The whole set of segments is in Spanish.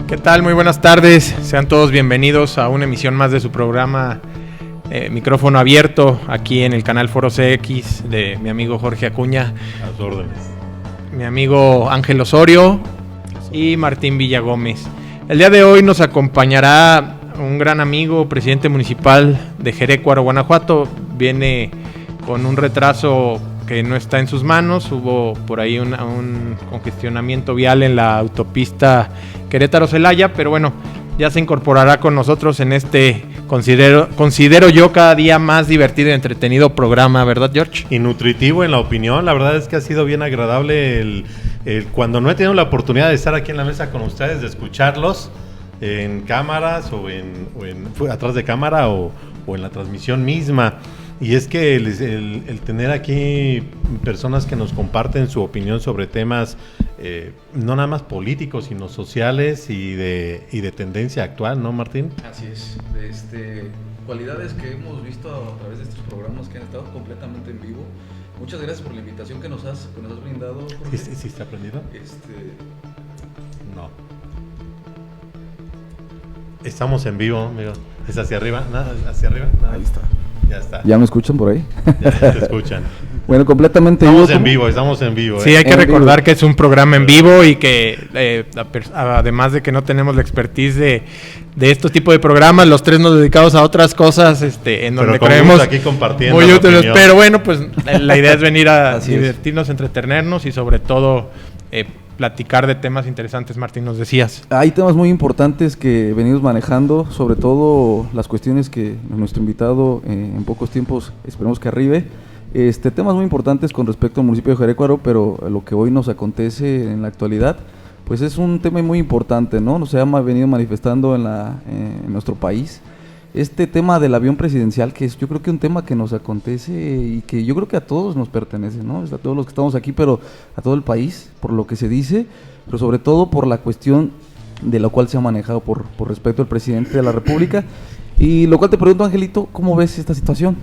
¿Qué tal? Muy buenas tardes. Sean todos bienvenidos a una emisión más de su programa Micrófono Abierto, aquí en el canal Foro CX de mi amigo Jorge Acuña. A sus órdenes. Mi amigo Ángel Osorio y Martín Villagómez. El día de hoy nos acompañará un gran amigo, presidente municipal de Jerécuaro, Guanajuato. Viene con un retraso que no está en sus manos. Hubo por ahí un congestionamiento vial en la autopista Querétaro-Celaya, pero bueno, ya se incorporará con nosotros en este, considero yo, cada día más divertido y entretenido programa, ¿verdad, George? Y nutritivo en la opinión. La verdad es que ha sido bien agradable el cuando no he tenido la oportunidad de estar aquí en la mesa con ustedes, de escucharlos en cámaras o atrás de cámara o en la transmisión misma. Y es que el tener aquí personas que nos comparten su opinión sobre temas no nada más políticos, sino sociales y de tendencia actual, ¿no, Martín? Así es, cualidades que hemos visto a través de estos programas que han estado completamente en vivo. Muchas gracias por la invitación que nos has brindado, Jorge. ¿Sí está prendido? No. Estamos en vivo, amigo. ¿Es hacia arriba? ¿Nada? ¿Hacia arriba? Nada. Ahí está. Ya está. ¿Ya me escuchan por ahí? Ya te escuchan. Bueno, completamente Estamos en vivo. Sí, hay que recordar que es un programa en vivo y que además de que no tenemos la expertise de estos tipos de programas, los tres nos dedicamos a otras cosas en donde creemos aquí compartiendo muy útiles. opinión. Pero bueno, pues la idea es venir a divertirnos, entretenernos y sobre todo platicar de temas interesantes. Martín, nos decías. Hay temas muy importantes que venimos manejando, sobre todo las cuestiones que nuestro invitado en pocos tiempos esperemos que arribe. Temas muy importantes con respecto al municipio de Jerécuaro, pero lo que hoy nos acontece en la actualidad, pues es un tema muy importante, ¿no? Se ha venido manifestando en nuestro país. Este tema del avión presidencial, que es yo creo que un tema que nos acontece y que yo creo que a todos nos pertenece, ¿no? A todos los que estamos aquí, pero a todo el país, por lo que se dice, pero sobre todo por la cuestión de la cual se ha manejado por respeto al presidente de la República. Y lo cual te pregunto, Angelito, ¿cómo ves esta situación?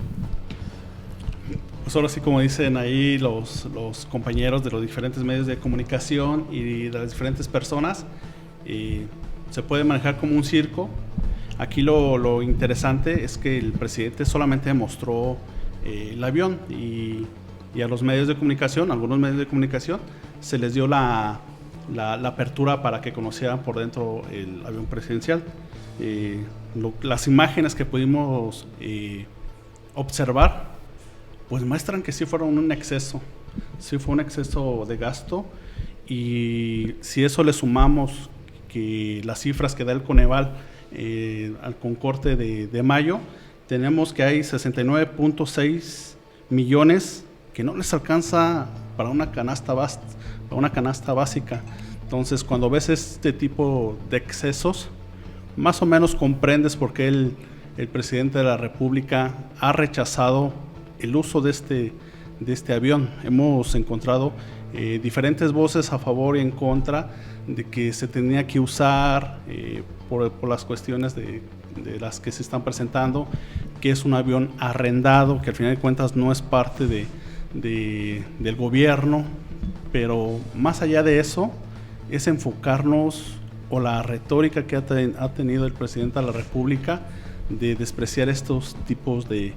Pues ahora sí, como dicen ahí los compañeros de los diferentes medios de comunicación y de las diferentes personas, se puede manejar como un circo. Aquí lo interesante es que el presidente solamente mostró el avión y a los medios de comunicación, algunos medios de comunicación, se les dio la apertura para que conocieran por dentro el avión presidencial. Las imágenes que pudimos observar pues muestran que sí fueron un exceso, sí fue un exceso de gasto, y si eso le sumamos que las cifras que da el Coneval al concorte de mayo, tenemos que hay 69.6 millones que no les alcanza para una canasta básica. Entonces, cuando ves este tipo de excesos, más o menos comprendes por qué el presidente de la República ha rechazado el uso de este avión. Hemos encontrado diferentes voces a favor y en contra de que se tenía que usar por las cuestiones de las que se están presentando, que es un avión arrendado, que al final de cuentas no es parte del gobierno, pero más allá de eso es enfocarnos, o la retórica que ha tenido el presidente de la República de despreciar estos tipos de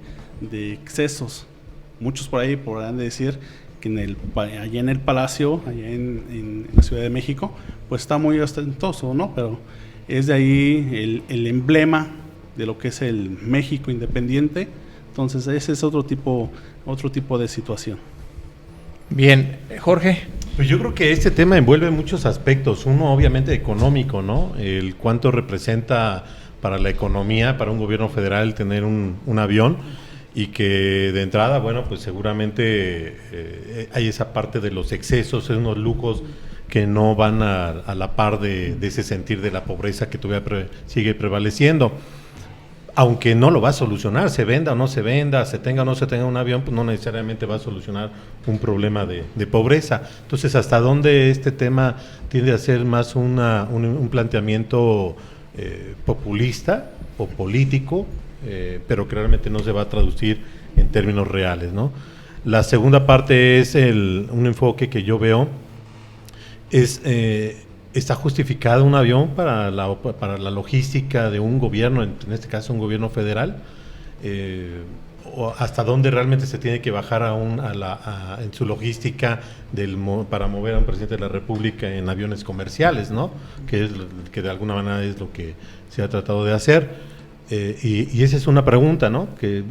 excesos. Muchos por ahí podrán decir que allá en el Palacio, allá en la Ciudad de México, pues está muy ostentoso, ¿no? Pero es de ahí el emblema de lo que es el México independiente. Entonces ese es otro tipo de situación. Bien, Jorge. Pues yo creo que este tema envuelve muchos aspectos. Uno, obviamente, económico, ¿no? El cuánto representa para la economía, para un gobierno federal, tener un avión. Y que de entrada, bueno, pues seguramente hay esa parte de los excesos, unos lujos que no van a la par de ese sentir de la pobreza que todavía sigue prevaleciendo. aunque no lo va a solucionar, se venda o no se venda, se tenga o no se tenga un avión, pues no necesariamente va a solucionar un problema de pobreza. Entonces, ¿hasta dónde este tema tiende a ser más un planteamiento populista o político, pero que realmente no se va a traducir en términos reales, ¿no? La segunda parte es un enfoque que yo veo, ¿está justificado un avión para la logística de un gobierno, en este caso un gobierno federal? ¿O hasta dónde realmente se tiene que bajar en su logística para mover a un presidente de la República en aviones comerciales, ¿no? Que de alguna manera es lo que se ha tratado de hacer. Y esa es una pregunta, ¿no? Que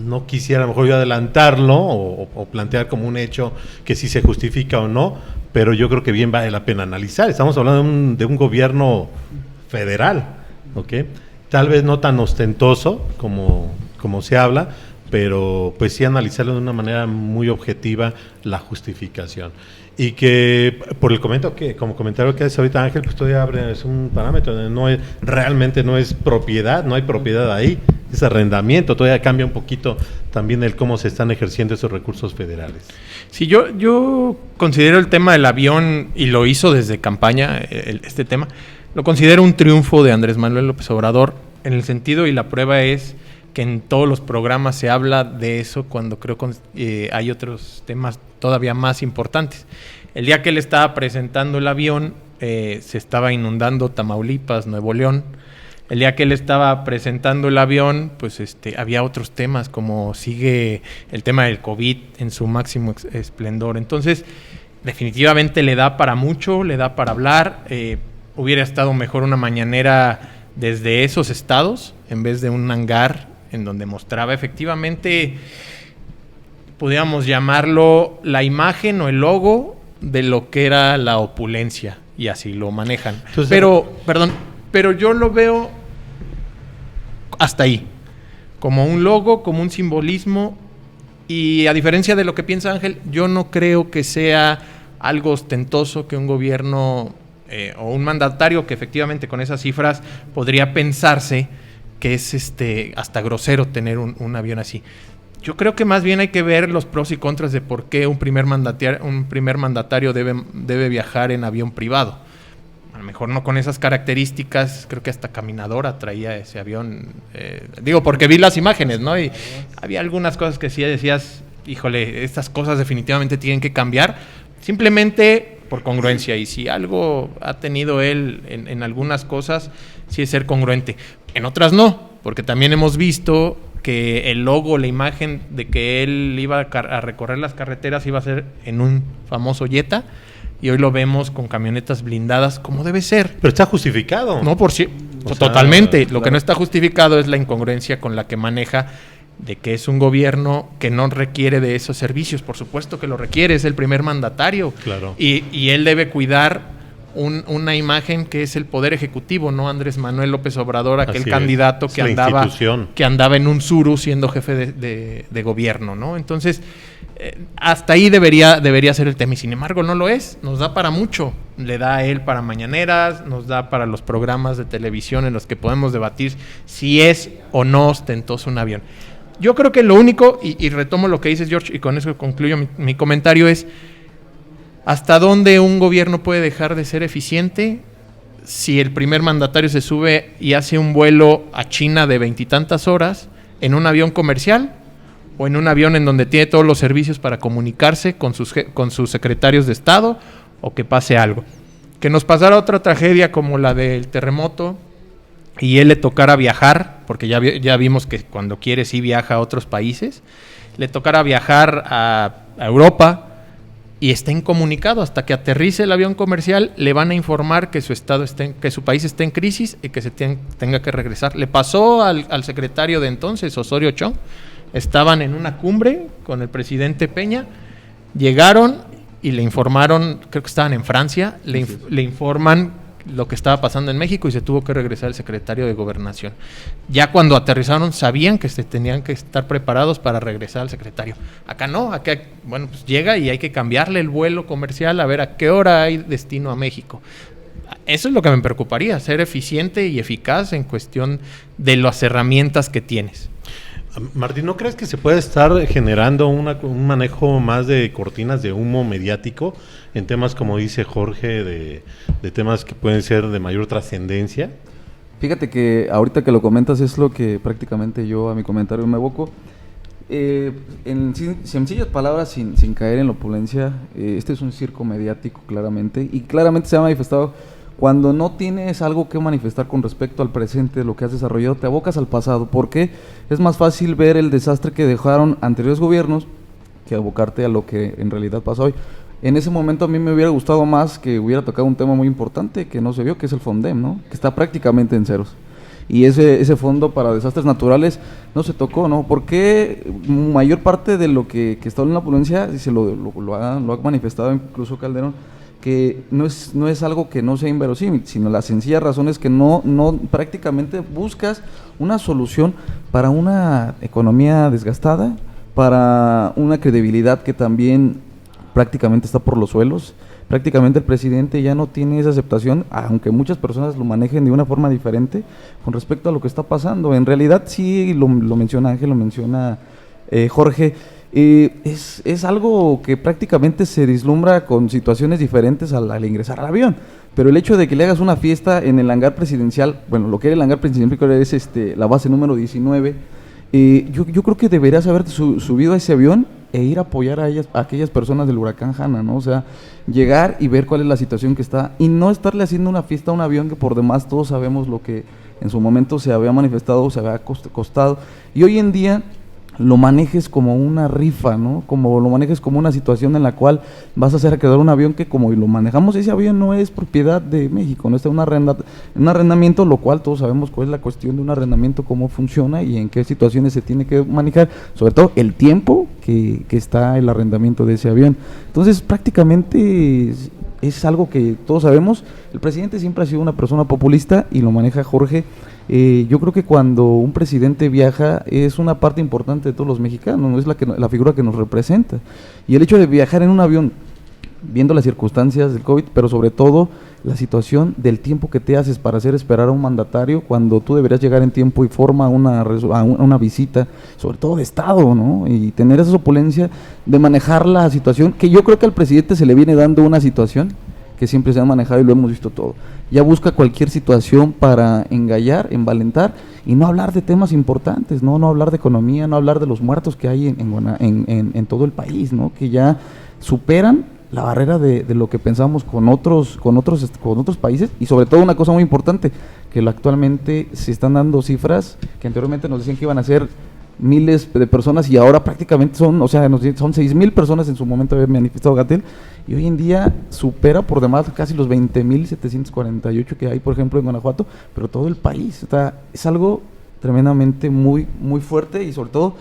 no quisiera a lo mejor yo adelantarlo o plantear como un hecho que si se justifica o no, pero yo creo que bien vale la pena analizar. Estamos hablando de un gobierno federal, ¿ok? Tal vez no tan ostentoso como se habla, pero pues sí analizarlo de una manera muy objetiva la justificación. Y que por el como comentario que hace ahorita Ángel, pues todavía es un parámetro, realmente no es propiedad, no hay propiedad ahí, es arrendamiento, todavía cambia un poquito también el cómo se están ejerciendo esos recursos federales. Sí, yo considero el tema del avión, y lo hizo desde campaña, este tema, lo considero un triunfo de Andrés Manuel López Obrador, en el sentido, y la prueba es que en todos los programas se habla de eso, cuando creo que hay otros temas todavía más importantes. El día que él estaba presentando el avión, se estaba inundando Tamaulipas, Nuevo León. El día que él estaba presentando el avión, pues había otros temas, como sigue el tema del COVID en su máximo esplendor. Entonces, definitivamente le da para mucho, le da para hablar. Hubiera estado mejor una mañanera desde esos estados, en vez de un hangar en donde mostraba efectivamente, podríamos llamarlo, la imagen o el logo de lo que era la opulencia, y así lo manejan. Entonces, pero yo lo veo hasta ahí, como un logo, como un simbolismo, y a diferencia de lo que piensa Ángel, yo no creo que sea algo ostentoso que un gobierno o un mandatario, que efectivamente con esas cifras podría pensarse que es hasta grosero tener un avión así. Yo creo que más bien hay que ver los pros y contras de por qué un primer mandatario debe viajar en avión privado. A lo mejor no con esas características, creo que hasta caminadora traía ese avión. Digo, porque vi las imágenes, ¿no? Y había algunas cosas que sí decías, híjole, estas cosas definitivamente tienen que cambiar, simplemente por congruencia. Y si algo ha tenido él en algunas cosas, sí es ser congruente. En otras no, porque también hemos visto que el logo, la imagen de que él iba a recorrer las carreteras iba a ser en un famoso Jetta, y hoy lo vemos con camionetas blindadas como debe ser. Pero está justificado. No, totalmente. Lo que no está justificado es la incongruencia con la que maneja, de que es un gobierno que no requiere de esos servicios. Por supuesto que lo requiere, es el primer mandatario. Claro. Y él debe cuidar una imagen que es el poder ejecutivo, no Andrés Manuel López Obrador, aquel candidato que andaba en un suru siendo jefe de gobierno, ¿no? Entonces, hasta ahí debería ser el tema, y sin embargo no lo es. Nos da para mucho, le da a él para mañaneras, nos da para los programas de televisión en los que podemos debatir si es o no ostentoso un avión. Yo creo que lo único, y retomo lo que dices, George, y con eso concluyo mi comentario, es ¿hasta dónde un gobierno puede dejar de ser eficiente si el primer mandatario se sube y hace un vuelo a China de 20 y tantas horas en un avión comercial, o en un avión en donde tiene todos los servicios para comunicarse con sus secretarios de Estado, o que pase algo? Que nos pasara otra tragedia como la del terremoto y él le tocara viajar, porque ya vimos que cuando quiere sí viaja a otros países, le tocara viajar a Europa y está incomunicado. Hasta que aterrice el avión comercial le van a informar que que su país está en crisis y que se tenga que regresar. Le pasó al secretario de entonces, Osorio Chong. Estaban en una cumbre con el presidente Peña, llegaron y le informaron, creo que estaban en Francia, le informan lo que estaba pasando en México, y se tuvo que regresar el secretario de Gobernación. Ya cuando aterrizaron sabían que se tenían que estar preparados para regresar al secretario. Acá no, acá pues llega y hay que cambiarle el vuelo comercial a ver a qué hora hay destino a México. Eso es lo que me preocuparía, ser eficiente y eficaz en cuestión de las herramientas que tienes. Martín, ¿no crees que se puede estar generando un manejo más de cortinas de humo mediático en temas, como dice Jorge, de temas que pueden ser de mayor trascendencia? Fíjate que ahorita que lo comentas es lo que prácticamente yo a mi comentario me evoco. En sencillas palabras, sin caer en la opulencia, este es un circo mediático claramente, y claramente se ha manifestado. Cuando no tienes algo que manifestar con respecto al presente de lo que has desarrollado, te abocas al pasado, porque es más fácil ver el desastre que dejaron anteriores gobiernos que abocarte a lo que en realidad pasa hoy. En ese momento a mí me hubiera gustado más que hubiera tocado un tema muy importante que no se vio, que es el FONDEM, ¿no? Que está prácticamente en ceros. Y ese fondo para desastres naturales no se tocó, ¿no? Porque mayor parte de lo que está en la ponencia, y se lo ha manifestado incluso Calderón, que no es algo que no sea inverosímil, sino la sencilla razón es que no prácticamente buscas una solución para una economía desgastada, para una credibilidad que también prácticamente está por los suelos. Prácticamente el presidente ya no tiene esa aceptación, aunque muchas personas lo manejen de una forma diferente con respecto a lo que está pasando. En realidad sí, lo menciona Ángel, lo menciona Jorge. Es algo que prácticamente se vislumbra con situaciones diferentes al ingresar al avión, pero el hecho de que le hagas una fiesta en el hangar presidencial, bueno, lo que era el hangar presidencial es la base número 19, yo creo que deberías haberte subido a ese avión e ir a apoyar a aquellas personas del huracán Hanna, ¿no? O sea, llegar y ver cuál es la situación que está, y no estarle haciendo una fiesta a un avión que por demás todos sabemos lo que en su momento se había manifestado, se había costado, y hoy en día lo manejes como una rifa, ¿no? Como lo manejes como una situación en la cual vas a hacer quedar un avión que, como lo manejamos, ese avión no es propiedad de México, no está en un arrendamiento, lo cual todos sabemos cuál es la cuestión de un arrendamiento, cómo funciona y en qué situaciones se tiene que manejar, sobre todo el tiempo que está el arrendamiento de ese avión. Entonces, prácticamente es algo que todos sabemos. El presidente siempre ha sido una persona populista y lo maneja Jorge. Yo creo que cuando un presidente viaja es una parte importante de todos los mexicanos, ¿no? Es la figura que nos representa. Y el hecho de viajar en un avión, viendo las circunstancias del COVID, pero sobre todo la situación del tiempo que te haces para hacer esperar a un mandatario cuando tú deberías llegar en tiempo y forma a una visita, sobre todo de Estado, ¿no? Y tener esa opulencia de manejar la situación, que yo creo que al presidente se le viene dando una situación que siempre se ha manejado y lo hemos visto todo. Ya busca cualquier situación para engallar, envalentar y no hablar de temas importantes, no hablar de economía, no hablar de los muertos que hay en todo el país, ¿no? Que ya superan la barrera de lo que pensamos con otros países, y sobre todo una cosa muy importante, que actualmente se están dando cifras que anteriormente nos decían que iban a ser miles de personas y ahora prácticamente son 6,000 personas, en su momento había manifestado Gatell, y hoy en día supera por demás casi los 20,748 que hay, por ejemplo, en Guanajuato, pero todo el país. Es algo tremendamente muy, muy fuerte y sobre todo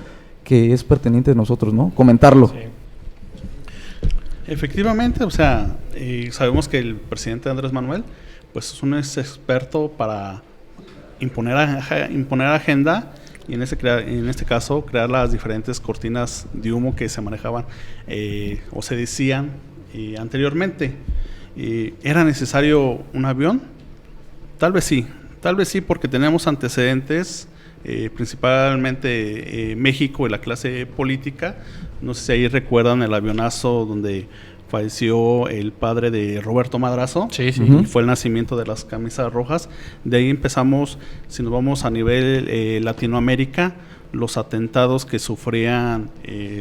que es pertinente de nosotros, ¿no? Comentarlo. Sí. Efectivamente, o sea, sabemos que el presidente Andrés Manuel pues es un experto para imponer agenda, y en este caso crear las diferentes cortinas de humo que se manejaban o se decían anteriormente. ¿Era necesario un avión? Tal vez sí, porque tenemos antecedentes, principalmente México y la clase política. No sé si ahí recuerdan el avionazo donde falleció el padre de Roberto Madrazo. Sí. Fue el nacimiento de las camisas rojas. De ahí empezamos, si nos vamos a nivel Latinoamérica, los atentados que sufrían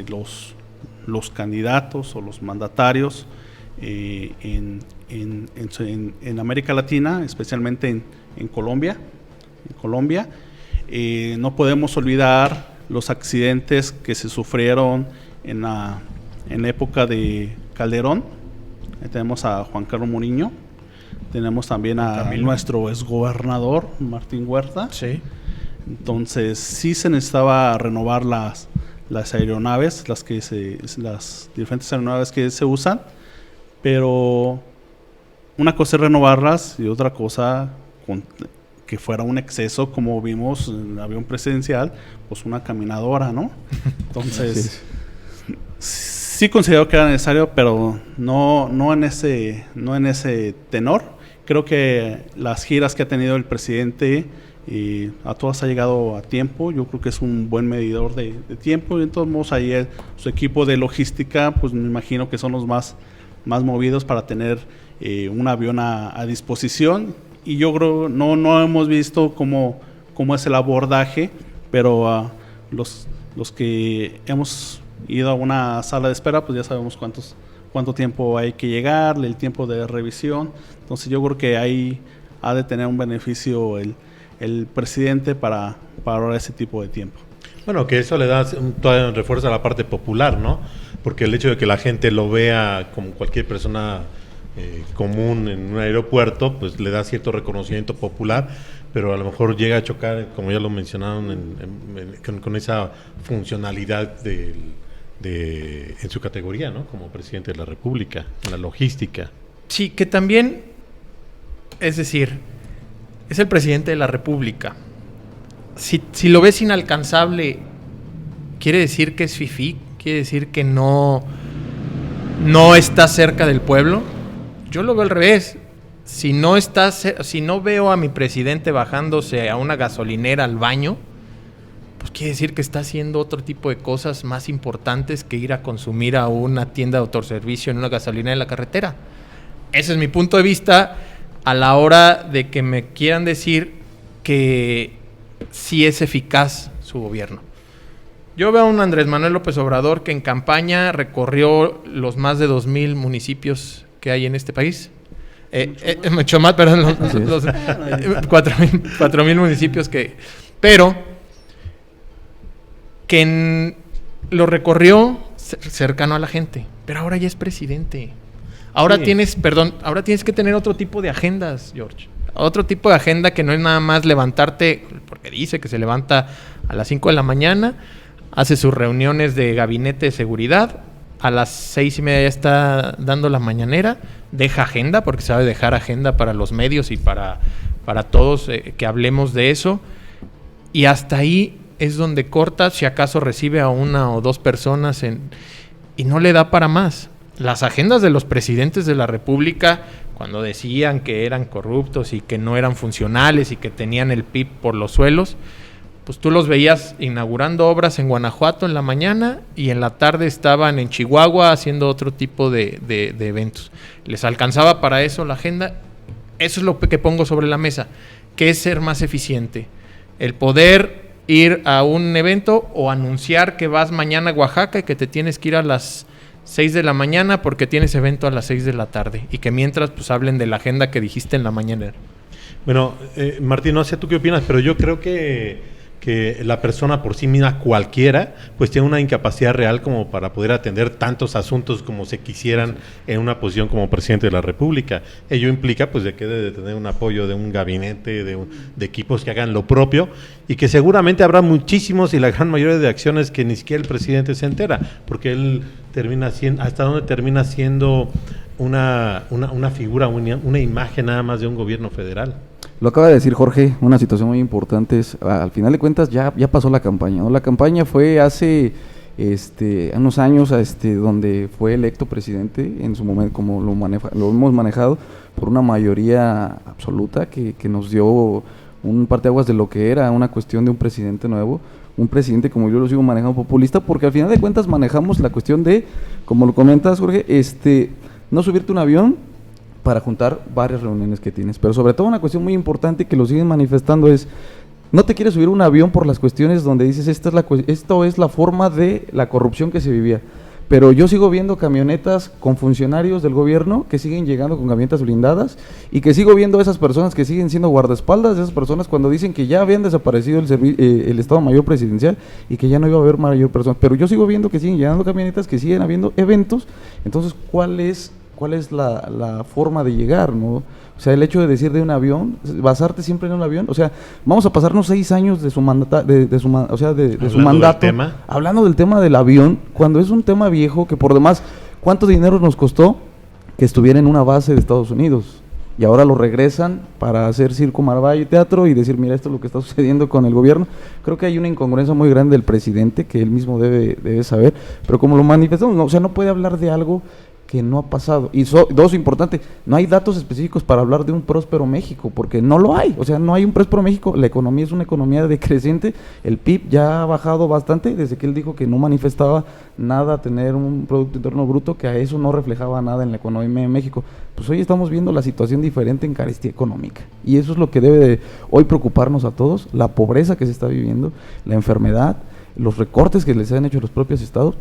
los candidatos o los mandatarios en América Latina, especialmente en Colombia. No podemos olvidar los accidentes que se sufrieron en la época de Calderón. Ahí tenemos a Juan Carlos Muriño, tenemos también a nuestro exgobernador Martín Huerta. Sí. Entonces sí se necesitaba renovar las aeronaves, las diferentes aeronaves que se usan, pero una cosa es renovarlas y otra cosa que fuera un exceso, como vimos en el avión presidencial, pues una caminadora, ¿no? Entonces sí considero que era necesario, pero no en ese tenor. creo que las giras que ha tenido el presidente a todas ha llegado a tiempo. Yo creo que es un buen medidor de tiempo. Y de todos modos, ahí su equipo de logística, pues me imagino que son los más movidos para tener un avión a disposición. Y yo creo no hemos visto cómo es el abordaje, pero los que hemos ido a una sala de espera, pues ya sabemos cuánto tiempo hay que llegar, el tiempo de revisión. Entonces yo creo que ahí ha de tener un beneficio el presidente para ahorrar ese tipo de tiempo. Bueno, que eso le da todavía refuerza la parte popular, ¿no? Porque el hecho de que la gente lo vea como cualquier persona común en un aeropuerto, pues le da cierto reconocimiento popular, pero a lo mejor llega a chocar, como ya lo mencionaron, con esa funcionalidad en su categoría, ¿no? Como presidente de la República, en la logística. Sí, que también, es decir, es el presidente de la República. Si lo ves inalcanzable, ¿quiere decir que es fifí? ¿Quiere decir que no está cerca del pueblo? Yo lo veo al revés. Si no veo a mi presidente bajándose a una gasolinera al baño, pues quiere decir que está haciendo otro tipo de cosas más importantes que ir a consumir a una tienda de autoservicio en una gasolinera en la carretera. Ese es mi punto de vista a la hora de que me quieran decir que sí es eficaz su gobierno. Yo veo a un Andrés Manuel López Obrador que en campaña recorrió los más de 2,000 municipios que hay en este país. Mucho más, perdón, los 4,000 municipios pero que lo recorrió cercano a la gente, pero ahora ya es presidente. Ahora sí. tienes que tener otro tipo de agendas, George. Otro tipo de agenda que no es nada más levantarte, porque dice que se levanta a las 5 de la mañana, hace sus reuniones de gabinete de seguridad, a las 6:30 ya está dando la mañanera, deja agenda, porque sabe dejar agenda para los medios y para todos que hablemos de eso, y hasta ahí es donde corta, si acaso recibe a una o dos personas y no le da para más. Las agendas de los presidentes de la República, cuando decían que eran corruptos y que no eran funcionales y que tenían el PIB por los suelos, pues tú los veías inaugurando obras en Guanajuato en la mañana y en la tarde estaban en Chihuahua haciendo otro tipo de eventos. ¿Les alcanzaba para eso la agenda? Eso es lo que pongo sobre la mesa. ¿Qué es ser más eficiente? El poder ir a un evento o anunciar que vas mañana a Oaxaca y que te tienes que ir a las 6 de la mañana porque tienes evento a las 6 de la tarde y que mientras pues hablen de la agenda que dijiste en la mañana. Bueno, Martín, no sé tú qué opinas, pero yo creo que la persona por sí misma, cualquiera, pues tiene una incapacidad real como para poder atender tantos asuntos como se quisieran en una posición como presidente de la República. Ello implica pues de que debe de tener un apoyo de un gabinete, de equipos que hagan lo propio y que seguramente habrá muchísimos y la gran mayoría de acciones que ni siquiera el presidente se entera, porque él termina siendo, hasta donde termina siendo una figura, una imagen nada más de un gobierno federal. Lo acaba de decir Jorge, una situación muy importante es, al final de cuentas ya pasó la campaña, ¿no? La campaña fue hace unos años donde fue electo presidente en su momento, como lo hemos manejado, por una mayoría absoluta que nos dio un parteaguas de lo que era una cuestión de un presidente nuevo, un presidente como yo lo sigo manejando populista, porque al final de cuentas manejamos la cuestión de, como lo comentas Jorge, no subirte a un avión para juntar varias reuniones que tienes, pero sobre todo una cuestión muy importante que lo siguen manifestando es, no te quieres subir a un avión por las cuestiones donde dices, esto es la forma de la corrupción que se vivía, pero yo sigo viendo camionetas con funcionarios del gobierno que siguen llegando con camionetas blindadas y que sigo viendo a esas personas que siguen siendo guardaespaldas de esas personas cuando dicen que ya habían desaparecido el Estado Mayor Presidencial y que ya no iba a haber mayor personas, pero yo sigo viendo que siguen llegando camionetas, que siguen habiendo eventos. Entonces, ¿cuál es la forma de llegar, ¿no? O sea, el hecho de decir de un avión, basarte siempre en un avión, o sea, vamos a pasarnos 6 años de su mandato, hablando del tema del avión, cuando es un tema viejo que por demás, ¿cuánto dinero nos costó que estuviera en una base de Estados Unidos? Y ahora lo regresan para hacer circo, marvayo y teatro y decir, mira, esto es lo que está sucediendo con el gobierno. Creo que hay una incongruencia muy grande del presidente que él mismo debe saber, pero como lo manifestamos, o sea, no puede hablar de algo que no ha pasado. Y dos, importante, no hay datos específicos para hablar de un próspero México, porque no lo hay. O sea, no hay un próspero México. La economía es una economía decreciente. El PIB ya ha bajado bastante desde que él dijo que no manifestaba nada tener un Producto Interno Bruto, que a eso no reflejaba nada en la economía de México. Pues hoy estamos viendo la situación diferente en carestía económica. Y eso es lo que debe de hoy preocuparnos a todos, la pobreza que se está viviendo, la enfermedad, los recortes que les han hecho los propios estados,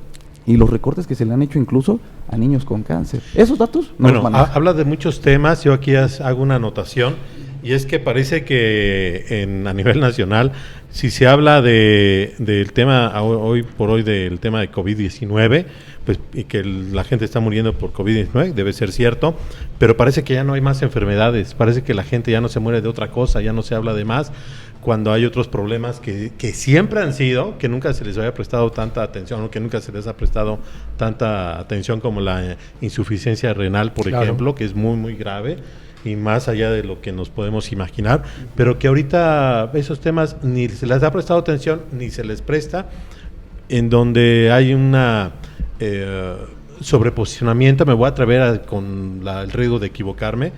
y los recortes que se le han hecho incluso a niños con cáncer. Esos datos no los manejan. Habla de muchos temas, yo aquí hago una anotación, y es que parece que a nivel nacional, si se habla del tema, hoy por hoy, del tema de COVID-19, pues, y que la gente está muriendo por COVID-19, debe ser cierto, pero parece que ya no hay más enfermedades, parece que la gente ya no se muere de otra cosa, ya no se habla de más, cuando hay otros problemas que siempre han sido, que nunca se les había prestado tanta atención, o que nunca se les ha prestado tanta atención como la insuficiencia renal, por ejemplo, que es muy, muy grave, y más allá de lo que nos podemos imaginar, pero que ahorita esos temas ni se les ha prestado atención, ni se les presta, en donde hay una sobreposicionamiento, me voy a atrever con el riesgo de equivocarme,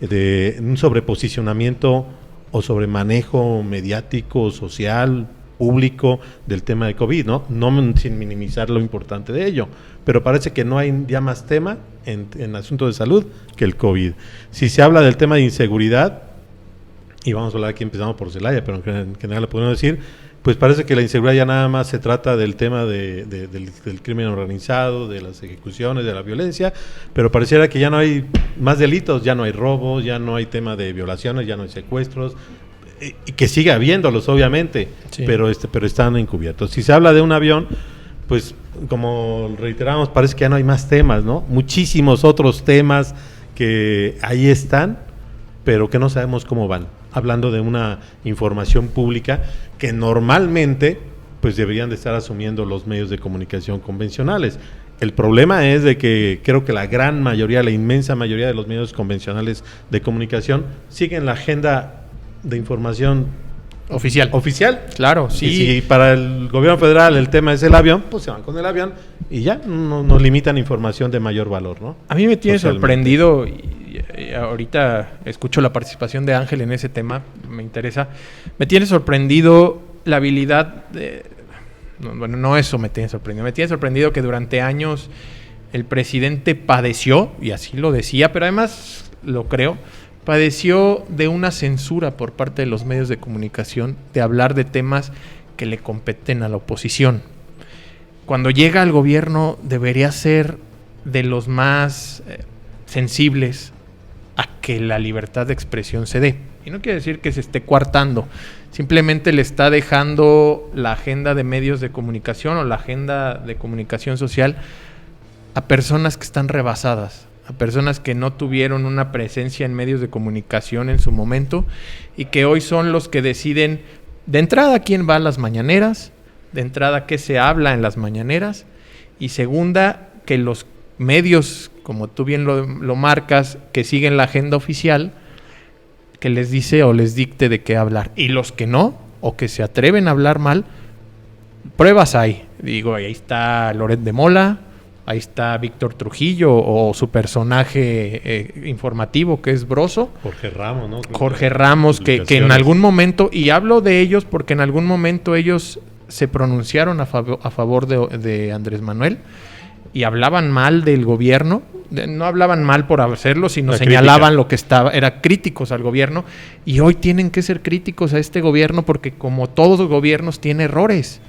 de un sobreposicionamiento o sobremanejo mediático, social, público del tema de COVID, ¿no? Sin minimizar lo importante de ello, pero parece que no hay ya más tema en asuntos de salud que el COVID. Si se habla del tema de inseguridad, y vamos a hablar aquí, empezamos por Celaya, pero en general lo podemos decir, pues parece que la inseguridad ya nada más se trata del tema del crimen organizado, de las ejecuciones, de la violencia, pero pareciera que ya no hay más delitos, ya no hay robos, ya no hay tema de violaciones, ya no hay secuestros, y que sigue habiéndolos obviamente, sí, pero están encubiertos. Si se habla de un avión, pues como reiteramos, parece que ya no hay más temas, ¿no? Muchísimos otros temas que ahí están, pero que no sabemos cómo van. Hablando de una información pública que normalmente pues deberían de estar asumiendo los medios de comunicación convencionales. El problema es de que creo que la gran mayoría, la inmensa mayoría de los medios convencionales de comunicación siguen la agenda de información oficial. Claro, sí. Y si para el gobierno federal el tema es el avión, pues se van con el avión y ya no nos limitan información de mayor valor, ¿no? A mí me tiene sorprendido, y ahorita escucho la participación de Ángel en ese tema, me interesa. Me tiene sorprendido la habilidad de... No eso me tiene sorprendido que durante años el presidente padeció, y así lo decía, pero además lo creo, padeció de una censura por parte de los medios de comunicación de hablar de temas que le competen a la oposición. Cuando llega al gobierno debería ser de los más sensibles a que la libertad de expresión se dé. Y no quiere decir que se esté coartando, simplemente le está dejando la agenda de medios de comunicación o la agenda de comunicación social a personas que están rebasadas, a personas que no tuvieron una presencia en medios de comunicación en su momento y que hoy son los que deciden de entrada quién va a las mañaneras, de entrada qué se habla en las mañaneras, y segunda, que los medios, como tú bien lo marcas, que siguen la agenda oficial, que les dice o les dicte de qué hablar. Y los que no, o que se atreven a hablar mal, pruebas hay. Digo, ahí está Loret de Mola, ahí está Víctor Trujillo, o su personaje informativo, que es Broso. Jorge Ramos, ¿no? Jorge Ramos, que en algún momento, y hablo de ellos porque en algún momento ellos se pronunciaron a favor de Andrés Manuel y hablaban mal del gobierno. No hablaban mal por hacerlo, sino señalaban lo que estaba, eran críticos al gobierno, y hoy tienen que ser críticos a este gobierno porque, como todos los gobiernos, tiene errores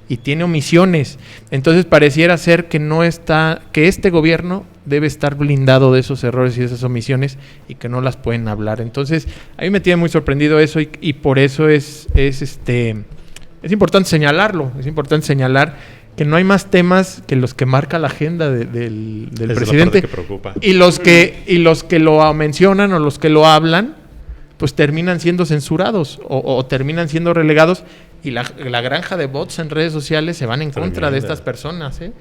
y tiene omisiones. Entonces pareciera ser que este gobierno debe estar blindado de esos errores y de esas omisiones y que no las pueden hablar. Entonces a mí me tiene muy sorprendido eso, y por eso es importante señalarlo, es importante señalar que no hay más temas que los que marca la agenda del presidente, que preocupa. y los que lo mencionan o los que lo hablan pues terminan siendo censurados o terminan siendo relegados, y la granja de bots en redes sociales se van en contra de estas personas, ¿eh?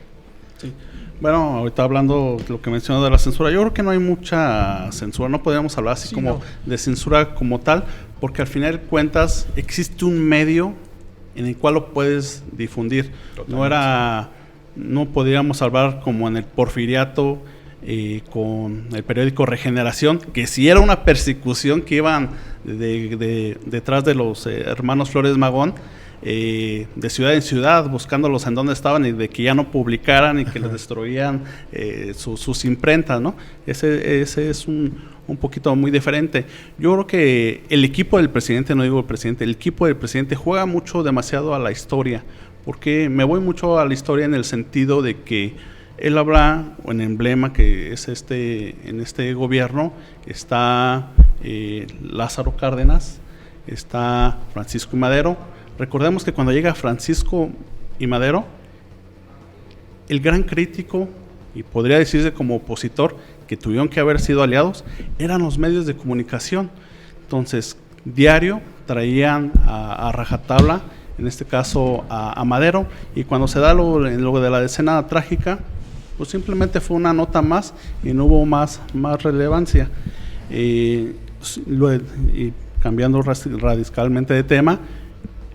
Sí. Bueno, ahorita hablando de lo que mencionó de la censura, yo creo que no hay mucha censura, no podríamos hablar así de censura como tal, porque al final de cuentas existe un medio en el cual lo puedes difundir. No podríamos hablar como en el porfiriato, con el periódico Regeneración, que sí era una persecución que iban detrás de los hermanos Flores Magón, de ciudad en ciudad, buscándolos en dónde estaban y de que ya no publicaran y que les destruían sus imprentas, ¿no? Ese es un poquito muy diferente. Yo creo que el equipo del presidente, no digo el presidente, el equipo del presidente juega demasiado a la historia, porque me voy mucho a la historia en el sentido de que él habla, en emblema que es en este gobierno, está Lázaro Cárdenas, está Francisco y Madero. Recordemos que cuando llega Francisco y Madero, el gran crítico, y podría decirse como opositor, que tuvieron que haber sido aliados, eran los medios de comunicación. Entonces, diario traían a rajatabla, en este caso a Madero, y cuando se da lo de la escena trágica, pues simplemente fue una nota más y no hubo más relevancia. Y cambiando radicalmente de tema,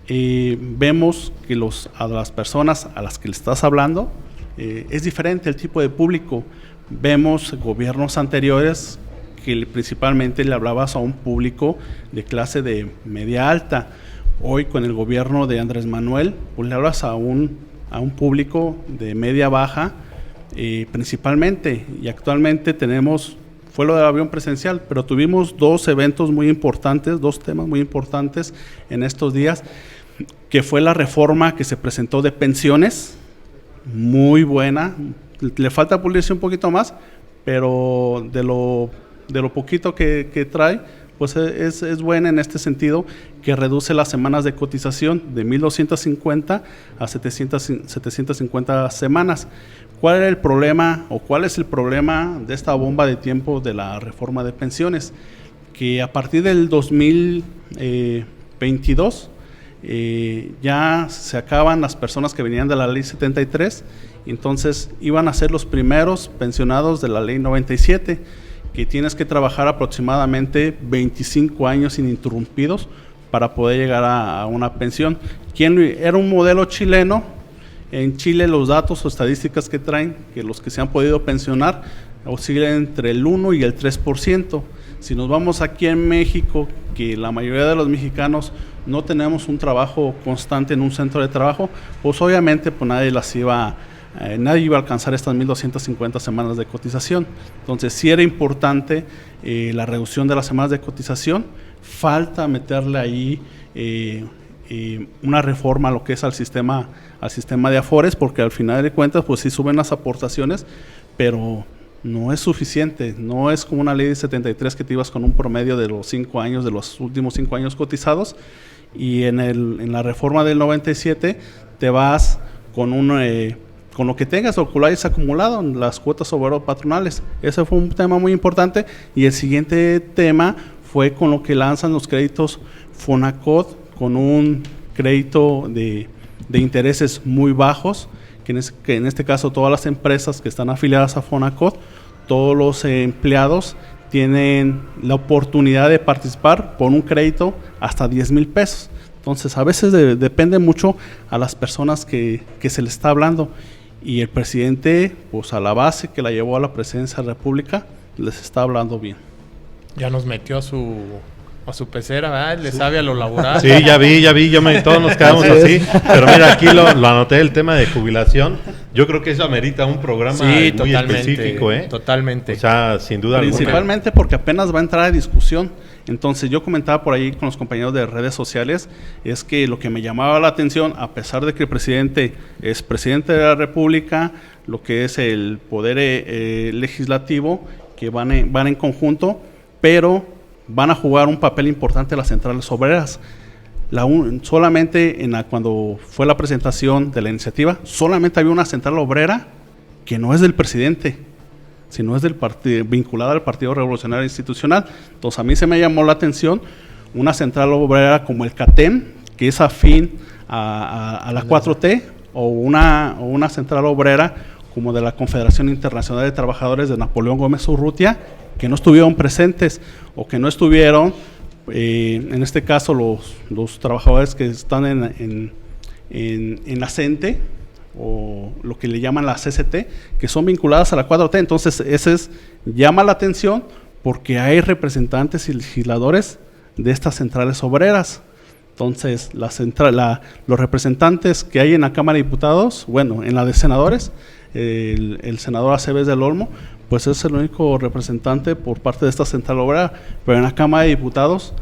vemos que a las personas a las que le estás hablando es diferente el tipo de público. Vemos gobiernos anteriores que principalmente le hablabas a un público de clase de media alta. Hoy con el gobierno de Andrés Manuel, pues le hablas a un público de media baja, principalmente, y actualmente fue lo del avión presidencial, pero tuvimos dos eventos muy importantes, dos temas muy importantes en estos días, que fue la reforma que se presentó de pensiones, muy buena, le falta pulirse un poquito más, pero de lo poquito que trae, pues es buena en este sentido, que reduce las semanas de cotización de 1,250 a 750 semanas. ¿Cuál era el problema o cuál es el problema de esta bomba de tiempo de la reforma de pensiones? Que a partir del 2022 ya se acaban las personas que venían de la ley 73, entonces iban a ser los primeros pensionados de la ley 97, que tienes que trabajar aproximadamente 25 años ininterrumpidos para poder llegar a una pensión. Era un modelo chileno. En Chile los datos o estadísticas que traen, que los que se han podido pensionar oscilan entre el 1 y el 3%. Si nos vamos aquí en México, que la mayoría de los mexicanos no tenemos un trabajo constante en un centro de trabajo, pues obviamente pues nadie iba a alcanzar estas 1,250 semanas de cotización. Entonces sí era importante la reducción de las semanas de cotización. Falta meterle ahí una reforma a lo que es al sistema de Afores, porque al final de cuentas pues sí suben las aportaciones, pero no es suficiente. No es como una ley de 73 que te ibas con un promedio de los últimos 5 años cotizados, y en la reforma del 97 te vas con lo que tengas o que lo hayas acumulado en las cuotas obrero patronales. Ese fue un tema muy importante. Y el siguiente tema fue con lo que lanzan los créditos Fonacot, con un crédito de intereses muy bajos, que en este caso todas las empresas que están afiliadas a Fonacot, todos los empleados tienen la oportunidad de participar por un crédito hasta 10,000 pesos. Entonces a veces depende mucho a las personas que se les está hablando, y el presidente, pues a la base que la llevó a la presidencia de la República, les está hablando bien. Ya nos metió a su pecera, ¿verdad? Le sabe a lo laboral. Sí, ya vi, todos nos quedamos así. Pero mira, aquí lo anoté, el tema de jubilación. Yo creo que eso amerita un programa muy específico, ¿eh? Totalmente. O sea, sin duda alguna. Principalmente porque apenas va a entrar a discusión. Entonces yo comentaba por ahí con los compañeros de redes sociales, es que lo que me llamaba la atención, a pesar de que el presidente es presidente de la República, lo que es el poder legislativo, que van en conjunto, pero van a jugar un papel importante las centrales obreras. Solamente cuando fue la presentación de la iniciativa, solamente había una central obrera que no es del presidente, sino es del partido, vinculada al Partido Revolucionario Institucional. Entonces a mí se me llamó la atención una central obrera como el CATEM, que es afín a la 4T, o una central obrera como de la Confederación Internacional de Trabajadores de Napoleón Gómez Urrutia, que no estuvieron presentes o que no estuvieron, en este caso los trabajadores que están en la CENTE o lo que le llaman las CCT, que son vinculadas a la 4T. Entonces, llama la atención porque hay representantes y legisladores de estas centrales obreras. Entonces, los representantes que hay en la Cámara de Diputados, bueno, en la de senadores, el senador Aceves del Olmo, pues es el único representante por parte de esta central obrera, pero en la Cámara de Diputados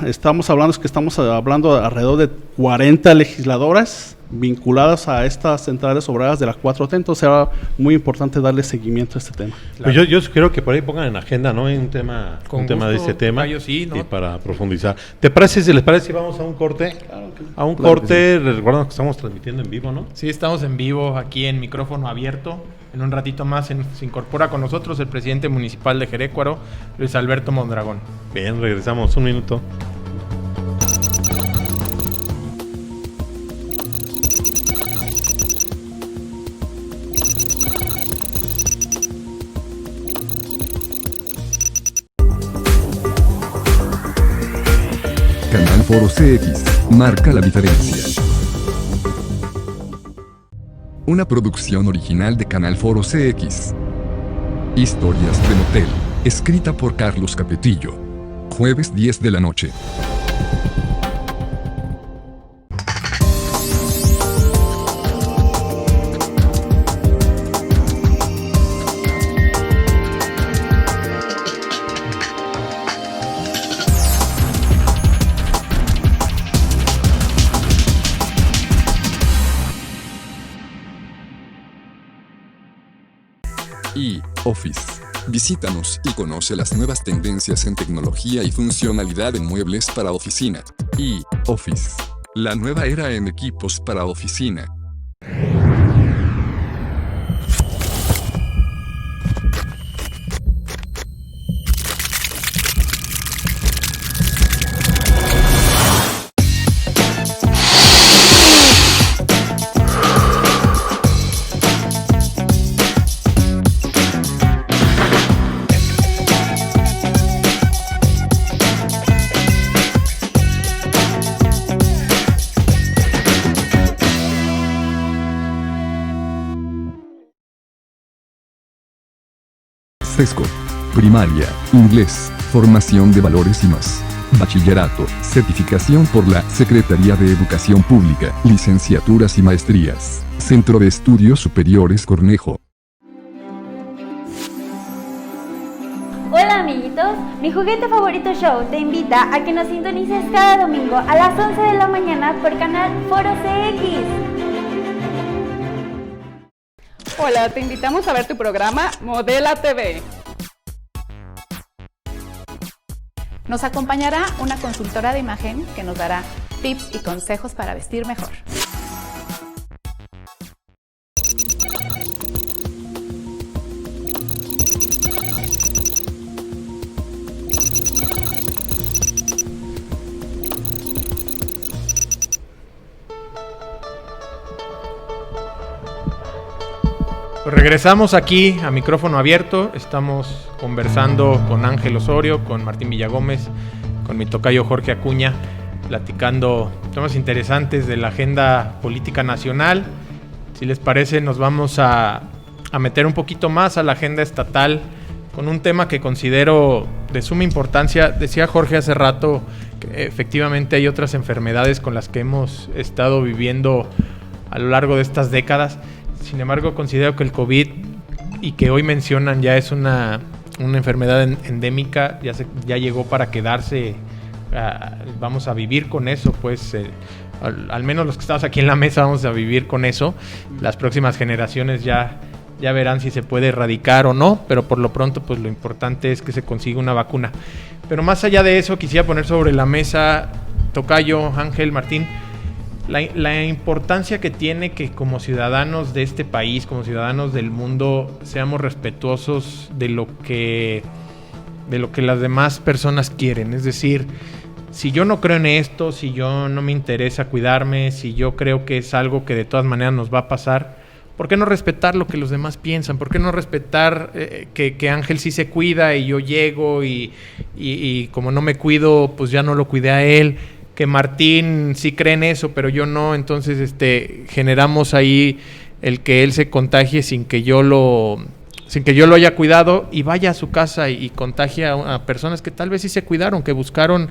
estamos hablando de alrededor de 40 legisladoras vinculadas a estas centrales obreras de la 4T, entonces era muy importante darle seguimiento a este tema. Claro. Pues yo sugiero que por ahí pongan en agenda, ¿no? Un tema de ese tema. Sí, ¿no? Y para profundizar. ¿Les parece si vamos a un corte? Claro que, A un corte, recuerden que estamos transmitiendo en vivo, ¿no? Sí, estamos en vivo aquí en micrófono abierto. En un ratito más se incorpora con nosotros el presidente municipal de Jerécuaro, Luis Alberto Mondragón. Bien, regresamos un minuto. Canal Foro CX marca la diferencia. Una producción original de Canal Foro CX. Historias de Motel, escrita por Carlos Capetillo. Jueves 10 de la noche. Office. Visítanos y conoce las nuevas tendencias en tecnología y funcionalidad en muebles para oficina. Office. La nueva era en equipos para oficina. Sesco. Primaria, inglés, formación de valores y más. Bachillerato, certificación por la Secretaría de Educación Pública, licenciaturas y maestrías. Centro de Estudios Superiores Cornejo. Hola amiguitos, mi juguete favorito show te invita a que nos sintonices cada domingo a las 11 de la mañana por Canal Foro CX. Hola, te invitamos a ver tu programa Modela TV. Nos acompañará una consultora de imagen que nos dará tips y consejos para vestir mejor. Pues regresamos aquí a micrófono abierto. Estamos conversando con Ángel Osorio, con Martín Villagómez, con mi tocayo Jorge Acuña, platicando temas interesantes de la agenda política nacional. Si les parece, nos vamos a meter un poquito más a la agenda estatal con un tema que considero de suma importancia. Decía Jorge hace rato que efectivamente hay otras enfermedades con las que hemos estado viviendo a lo largo de estas décadas. Sin embargo, considero que el COVID, y que hoy mencionan ya es una enfermedad endémica, ya llegó para quedarse. Vamos a vivir con eso, pues al menos los que estamos aquí en la mesa vamos a vivir con eso. Las próximas generaciones ya verán si se puede erradicar o no, pero por lo pronto pues lo importante es que se consiga una vacuna. Pero más allá de eso, quisiera poner sobre la mesa, tocayo, Ángel, Martín, la importancia que tiene que como ciudadanos de este país, como ciudadanos del mundo, seamos respetuosos de lo que las demás personas quieren. Es decir, si yo no creo en esto, si yo no me interesa cuidarme, si yo creo que es algo que de todas maneras nos va a pasar, ¿por qué no respetar lo que los demás piensan? ¿Por qué no respetar que Ángel sí se cuida y yo llego y como no me cuido, pues ya no lo cuidé a él? que Martín sí cree en eso, pero yo no, entonces generamos ahí el que él se contagie sin que yo lo haya cuidado y vaya a su casa y contagie a personas que tal vez sí se cuidaron, que buscaron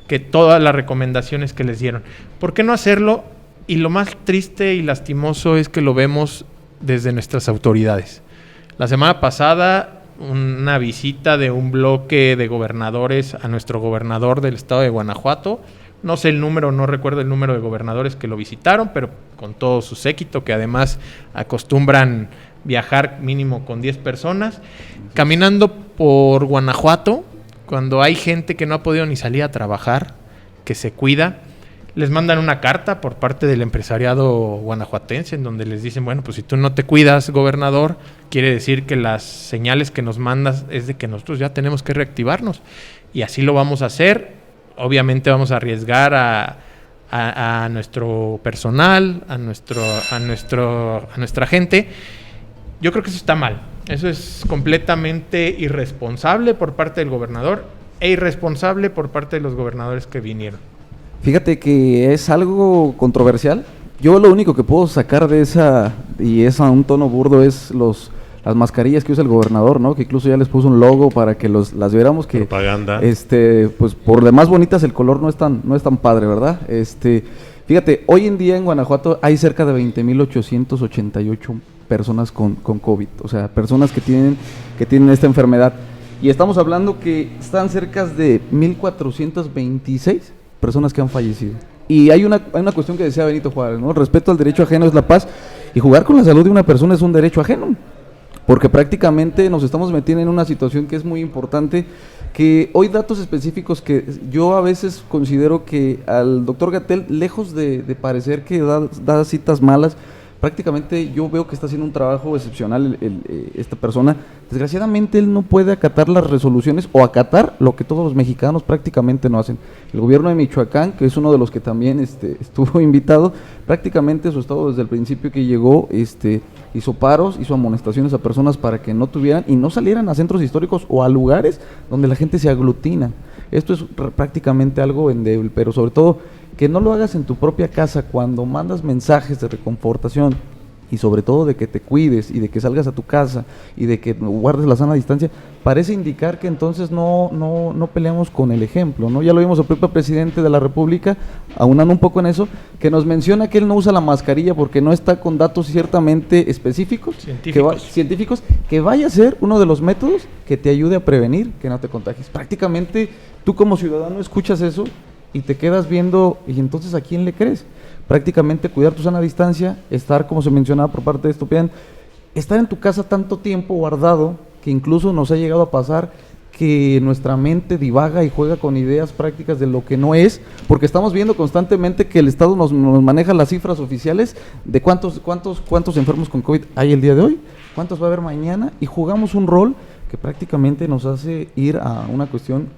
que todas las recomendaciones que les dieron. ¿Por qué no hacerlo? Y lo más triste y lastimoso es que lo vemos desde nuestras autoridades. La semana pasada, una visita de un bloque de gobernadores a nuestro gobernador del estado de Guanajuato. No sé el número, no recuerdo el número de gobernadores que lo visitaron, pero con todo su séquito, que además acostumbran viajar mínimo con 10 personas. Caminando por Guanajuato, cuando hay gente que no ha podido ni salir a trabajar, que se cuida, les mandan una carta por parte del empresariado guanajuatense en donde les dicen, bueno, pues si tú no te cuidas, gobernador, quiere decir que las señales que nos mandas es de que nosotros ya tenemos que reactivarnos. Y así lo vamos a hacer. Obviamente vamos a arriesgar a nuestro personal, a nuestra gente. Yo creo que eso está mal. Eso es completamente irresponsable por parte del gobernador e irresponsable por parte de los gobernadores que vinieron. Fíjate que es algo controversial. Yo lo único que puedo sacar de esa, y es a un tono burdo, es las mascarillas que usa el gobernador, ¿no? Que incluso ya les puso un logo para que las viéramos, que propaganda. Pues por demás bonitas el color no es tan padre, ¿verdad? Fíjate, hoy en día en Guanajuato hay cerca de 20,888 personas con COVID, o sea, personas que tienen esta enfermedad. Y estamos hablando que están cerca de 1,426 personas que han fallecido. Y hay una cuestión que decía Benito Juárez, ¿no? El respeto al derecho ajeno es la paz, y jugar con la salud de una persona es un derecho ajeno, porque prácticamente nos estamos metiendo en una situación que es muy importante, que hoy datos específicos que yo a veces considero que al doctor Gatell, lejos de parecer que da citas malas, prácticamente yo veo que está haciendo un trabajo excepcional esta persona. Desgraciadamente él no puede acatar las resoluciones o acatar lo que todos los mexicanos prácticamente no hacen. El gobierno de Michoacán, que es uno de los que también estuvo invitado, prácticamente su estado desde el principio que llegó hizo paros, hizo amonestaciones a personas para que no tuvieran y no salieran a centros históricos o a lugares donde la gente se aglutina. Esto es prácticamente algo endeble, pero sobre todo que no lo hagas en tu propia casa cuando mandas mensajes de reconfortación y sobre todo de que te cuides y de que salgas a tu casa y de que guardes la sana distancia, parece indicar que entonces no peleamos con el ejemplo, ¿no? Ya lo vimos el propio presidente de la República, aunando un poco en eso, que nos menciona que él no usa la mascarilla porque no está con datos ciertamente específicos, científicos, que vaya a ser uno de los métodos que te ayude a prevenir que no te contagies. Prácticamente tú como ciudadano escuchas eso y te quedas viendo, y entonces ¿a quién le crees? Prácticamente cuidar tu sana distancia, estar, como se mencionaba por parte de Estupián, estar en tu casa tanto tiempo guardado, que incluso nos ha llegado a pasar que nuestra mente divaga y juega con ideas prácticas de lo que no es, porque estamos viendo constantemente que el Estado nos maneja las cifras oficiales de cuántos enfermos con COVID hay el día de hoy, cuántos va a haber mañana, y jugamos un rol que prácticamente nos hace ir a una cuestión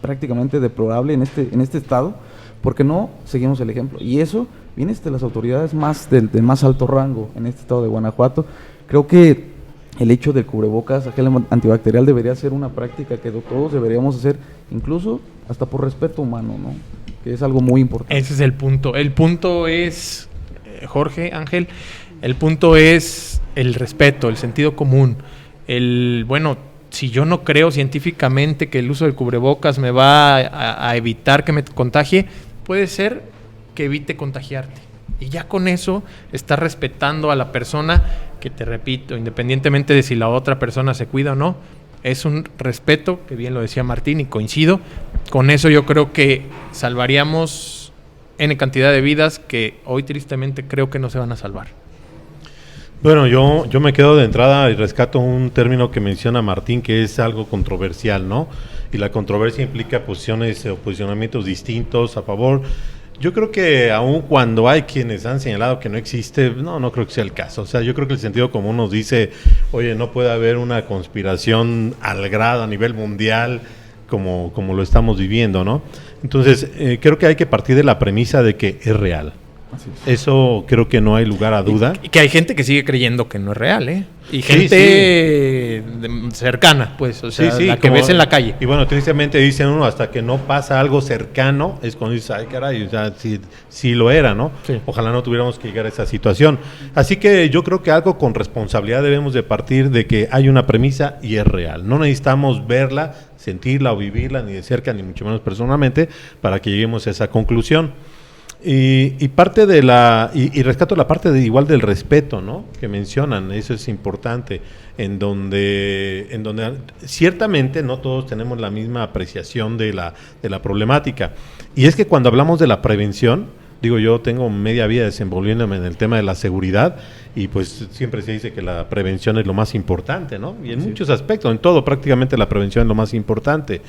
prácticamente deplorable en este estado, porque no seguimos el ejemplo, y eso viene de las autoridades de más alto rango en este estado de Guanajuato. Creo que el hecho del cubrebocas, gel antibacterial, debería ser una práctica que todos deberíamos hacer, incluso hasta por respeto humano, ¿no? Que es algo muy importante. Ese es el punto. El punto es, Jorge, Ángel, el punto es el respeto, el sentido común, si yo no creo científicamente que el uso del cubrebocas me va a evitar que me contagie, puede ser que evite contagiarte. Y ya con eso estás respetando a la persona, que te repito, independientemente de si la otra persona se cuida o no, es un respeto, que bien lo decía Martín y coincido. Con eso yo creo que salvaríamos N cantidad de vidas que hoy tristemente creo que no se van a salvar. Bueno, yo me quedo de entrada y rescato un término que menciona Martín, que es algo controversial, ¿no? Y la controversia implica posiciones o posicionamientos distintos a favor. Yo creo que aun cuando hay quienes han señalado que no existe, no creo que sea el caso. O sea, yo creo que el sentido común nos dice, oye, no puede haber una conspiración al grado a nivel mundial como lo estamos viviendo, ¿no? Entonces, creo que hay que partir de la premisa de que es real. Eso creo que no hay lugar a duda. Y que hay gente que sigue creyendo que no es real, ¿eh? Y Sí, gente cercana, pues, o sea, la que ves en la calle. Y bueno, tristemente dicen uno, hasta que no pasa algo cercano, es cuando dices, ay caray, o sea, sí lo era, ¿no? Sí. Ojalá no tuviéramos que llegar a esa situación. Así que yo creo que algo con responsabilidad debemos de partir de que hay una premisa y es real. No necesitamos verla, sentirla o vivirla, ni de cerca, ni mucho menos personalmente, para que lleguemos a esa conclusión. Y parte de y rescato la parte igual del respeto, ¿no? Que mencionan, eso es importante, en donde ciertamente no todos tenemos la misma apreciación de la problemática. Y es que cuando hablamos de la prevención, digo, yo tengo media vida desenvolviéndome en el tema de la seguridad y pues siempre se dice que la prevención es lo más importante, ¿no? Y en muchos aspectos, en todo prácticamente la prevención es lo más importante.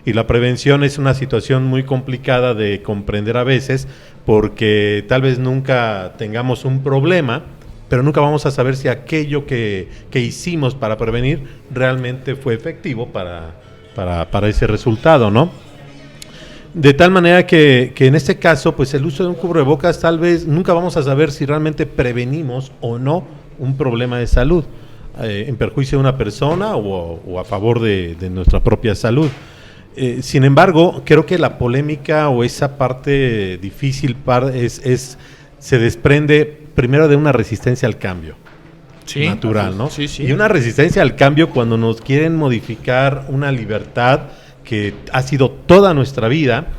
Y la prevención es una situación muy complicada de comprender a veces porque tal vez nunca tengamos un problema, pero nunca vamos a saber si aquello que hicimos para prevenir realmente fue efectivo para ese resultado, ¿no? De tal manera que en este caso, pues el uso de un cubrebocas tal vez nunca vamos a saber si realmente prevenimos o no un problema de salud, en perjuicio de una persona o a favor de nuestra propia salud. Sin embargo, creo que la polémica o esa parte difícil se desprende primero de una resistencia al cambio. Sí, natural, ¿no? Sí, sí. Y una resistencia al cambio cuando nos quieren modificar una libertad que ha sido toda nuestra vida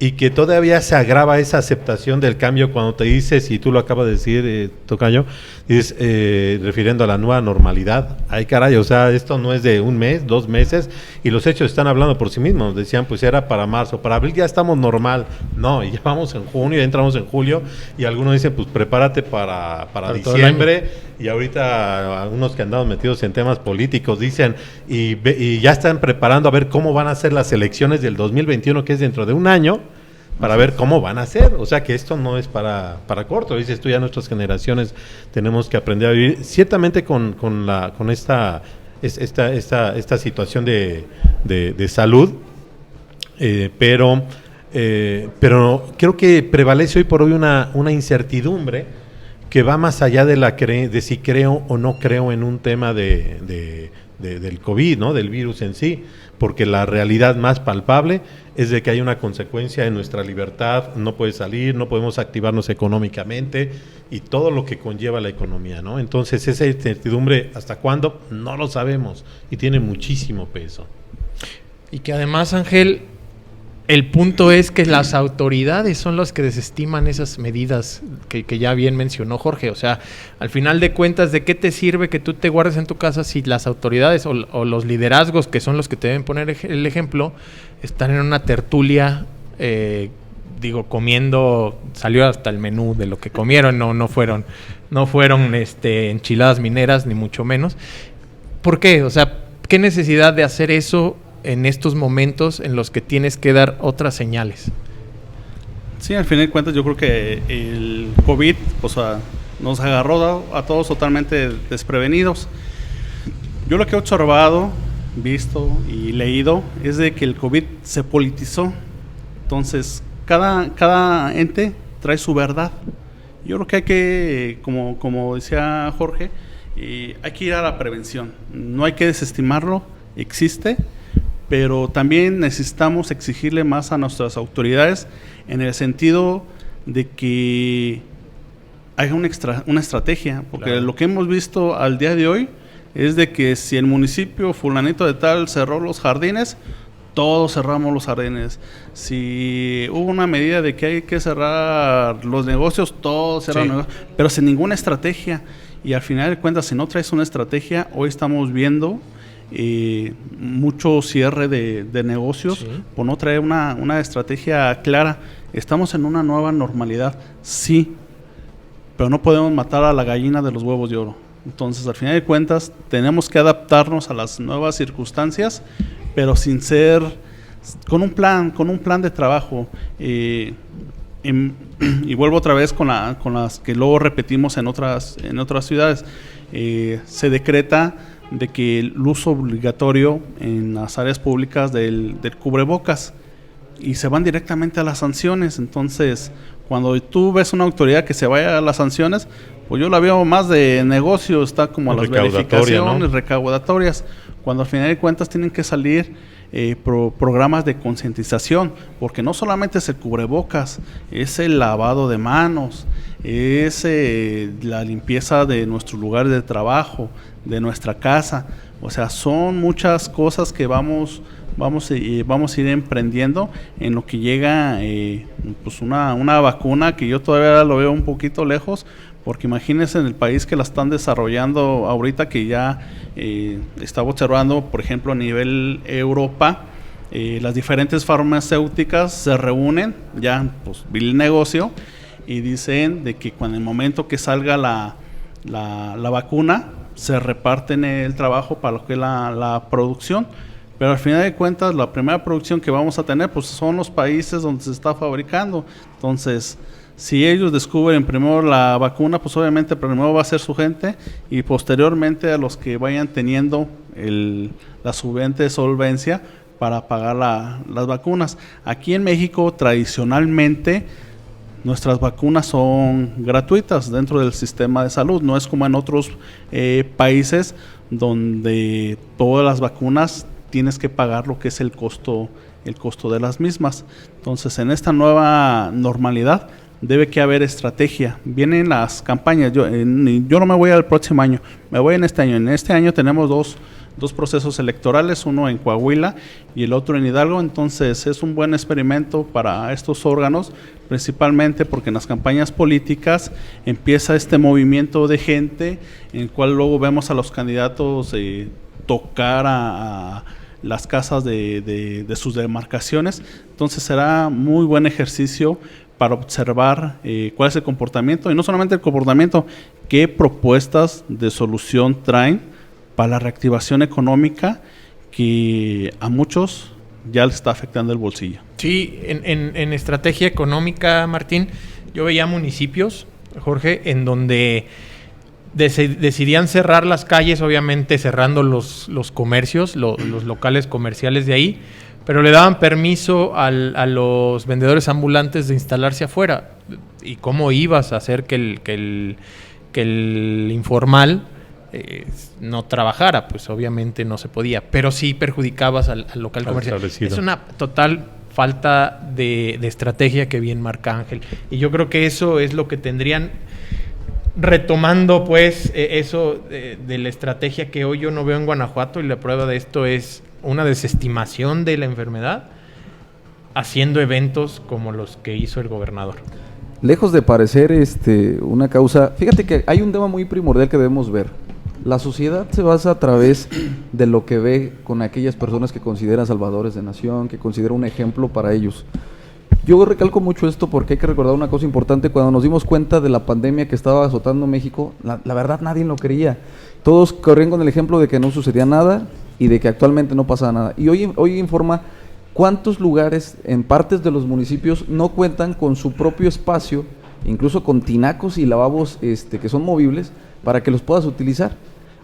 y que todavía se agrava esa aceptación del cambio cuando te dices, y tú lo acabas de decir, Tocayo, dices, refiriendo a la nueva normalidad. Ay, caray, o sea, esto no es de un mes, 2 meses, y los hechos están hablando por sí mismos. Decían, pues era para marzo, para abril ya estamos normal. No, y ya vamos en junio, ya entramos en julio, y algunos dicen, pues prepárate para diciembre, y ahorita algunos que andamos metidos en temas políticos dicen, y ya están preparando a ver cómo van a ser las elecciones del 2021, que es dentro de un año, para ver cómo van a ser. O sea que esto no es para corto. Dices tú, ya nuestras generaciones tenemos que aprender a vivir ciertamente con esta situación de salud, pero creo que prevalece hoy por hoy una incertidumbre que va más allá de si creo o no creo en un tema del COVID, ¿no? Del virus en sí, porque la realidad más palpable es de que hay una consecuencia en nuestra libertad, no puedes salir, no podemos activarnos económicamente y todo lo que conlleva la economía, ¿no? Entonces esa incertidumbre, ¿hasta cuándo? No lo sabemos y tiene muchísimo peso. Y que además, Ángel, el punto es que las autoridades son las que desestiman esas medidas que ya bien mencionó Jorge. O sea, al final de cuentas, ¿de qué te sirve que tú te guardes en tu casa si las autoridades o los liderazgos, que son los que te deben poner el ejemplo, están en una tertulia, comiendo, salió hasta el menú de lo que comieron, no fueron enchiladas mineras, ni mucho menos? ¿Por qué? O sea, ¿qué necesidad de hacer eso en estos momentos en los que tienes que dar otras señales? Sí, al fin de cuentas yo creo que el COVID nos agarró a todos totalmente desprevenidos. Yo lo que he observado, visto y leído es de que el COVID se politizó. Entonces, cada ente trae su verdad. Yo creo que hay que, como decía Jorge, hay que ir a la prevención. No hay que desestimarlo, existe, pero también necesitamos exigirle más a nuestras autoridades en el sentido de que haya una estrategia, porque claro, lo que hemos visto al día de hoy es de que si el municipio fulanito de tal cerró los jardines, todos cerramos los jardines. Si hubo una medida de que hay que cerrar los negocios, todos cerraron los negocios, pero sin ninguna estrategia. Y al final de cuentas, si no traes una estrategia, hoy estamos viendo mucho cierre de negocios por no traer una estrategia clara. Estamos en una nueva normalidad, sí, pero no podemos matar a la gallina de los huevos de oro. Entonces, al final de cuentas, tenemos que adaptarnos a las nuevas circunstancias, pero sin ser, con un plan de trabajo. Y vuelvo otra vez con las que luego repetimos en otras ciudades. Se decreta de que el uso obligatorio en las áreas públicas del cubrebocas, y se van directamente a las sanciones. Entonces, Cuando tú ves una autoridad que se vaya a las sanciones, pues yo la veo más de negocio, está como a las verificaciones, ¿no? Recaudatorias, cuando al final de cuentas tienen que salir programas de concientización, porque no solamente es el cubrebocas, es el lavado de manos, es la limpieza de nuestros lugares de trabajo, de nuestra casa. O sea, son muchas cosas que vamos a ir emprendiendo en lo que llega pues una vacuna que yo todavía lo veo un poquito lejos, porque imagínense en el país que la están desarrollando ahorita, que ya estaba observando, por ejemplo, a nivel Europa, las diferentes farmacéuticas se reúnen, ya pues vi el negocio, y dicen de que cuando el momento que salga la vacuna, se reparten el trabajo para lo que es la producción. Pero al final de cuentas, la primera producción que vamos a tener, pues son los países donde se está fabricando. Entonces, si ellos descubren primero la vacuna, pues obviamente primero va a ser su gente, y posteriormente a los que vayan teniendo la suficiente solvencia para pagar las vacunas. Aquí en México, tradicionalmente, nuestras vacunas son gratuitas dentro del sistema de salud. No es como en otros países donde todas las vacunas tienes que pagar lo que es el costo de las mismas. Entonces, en esta nueva normalidad debe que haber estrategia. Vienen las campañas. Yo no me voy al próximo año, me voy en este año. En este año tenemos dos procesos electorales, uno en Coahuila y el otro en Hidalgo. Entonces es un buen experimento para estos órganos, principalmente porque en las campañas políticas empieza este movimiento de gente en el cual luego vemos a los candidatos tocar a las casas de sus demarcaciones. Entonces será muy buen ejercicio para observar cuál es el comportamiento, y no solamente el comportamiento, qué propuestas de solución traen para la reactivación económica que a muchos ya les está afectando el bolsillo. Sí, en estrategia económica, Martín, yo veía municipios, Jorge, en donde decidían cerrar las calles, obviamente cerrando los comercios, los locales comerciales de ahí, pero le daban permiso a los vendedores ambulantes de instalarse afuera. ¿Y cómo ibas a hacer que el informal no trabajara? Pues obviamente no se podía, pero sí perjudicabas al local comercial. Es una total falta de estrategia que bien marca Ángel, y yo creo que eso es lo que tendrían, retomando pues eso de la estrategia que hoy yo no veo en Guanajuato, y la prueba de esto es una desestimación de la enfermedad haciendo eventos como los que hizo el gobernador. Lejos de parecer una causa, fíjate que hay un tema muy primordial que debemos ver. La sociedad se basa a través de lo que ve con aquellas personas que considera salvadores de nación, que considera un ejemplo para ellos. Yo recalco mucho esto porque hay que recordar una cosa importante. Cuando nos dimos cuenta de la pandemia que estaba azotando México, la verdad nadie lo creía. Todos corrían con el ejemplo de que no sucedía nada y de que actualmente no pasaba nada. Y hoy informa cuántos lugares en partes de los municipios no cuentan con su propio espacio, incluso con tinacos y lavabos que son movibles para que los puedas utilizar.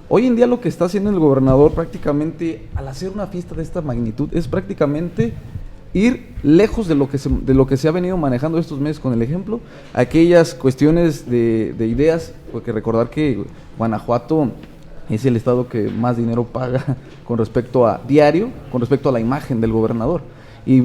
Hoy en día lo que está haciendo el gobernador prácticamente al hacer una fiesta de esta magnitud es prácticamente ir lejos de lo que se ha venido manejando estos meses con el ejemplo, aquellas cuestiones de ideas, porque recordar que Guanajuato es el estado que más dinero paga con respecto a diario, con respecto a la imagen del gobernador, y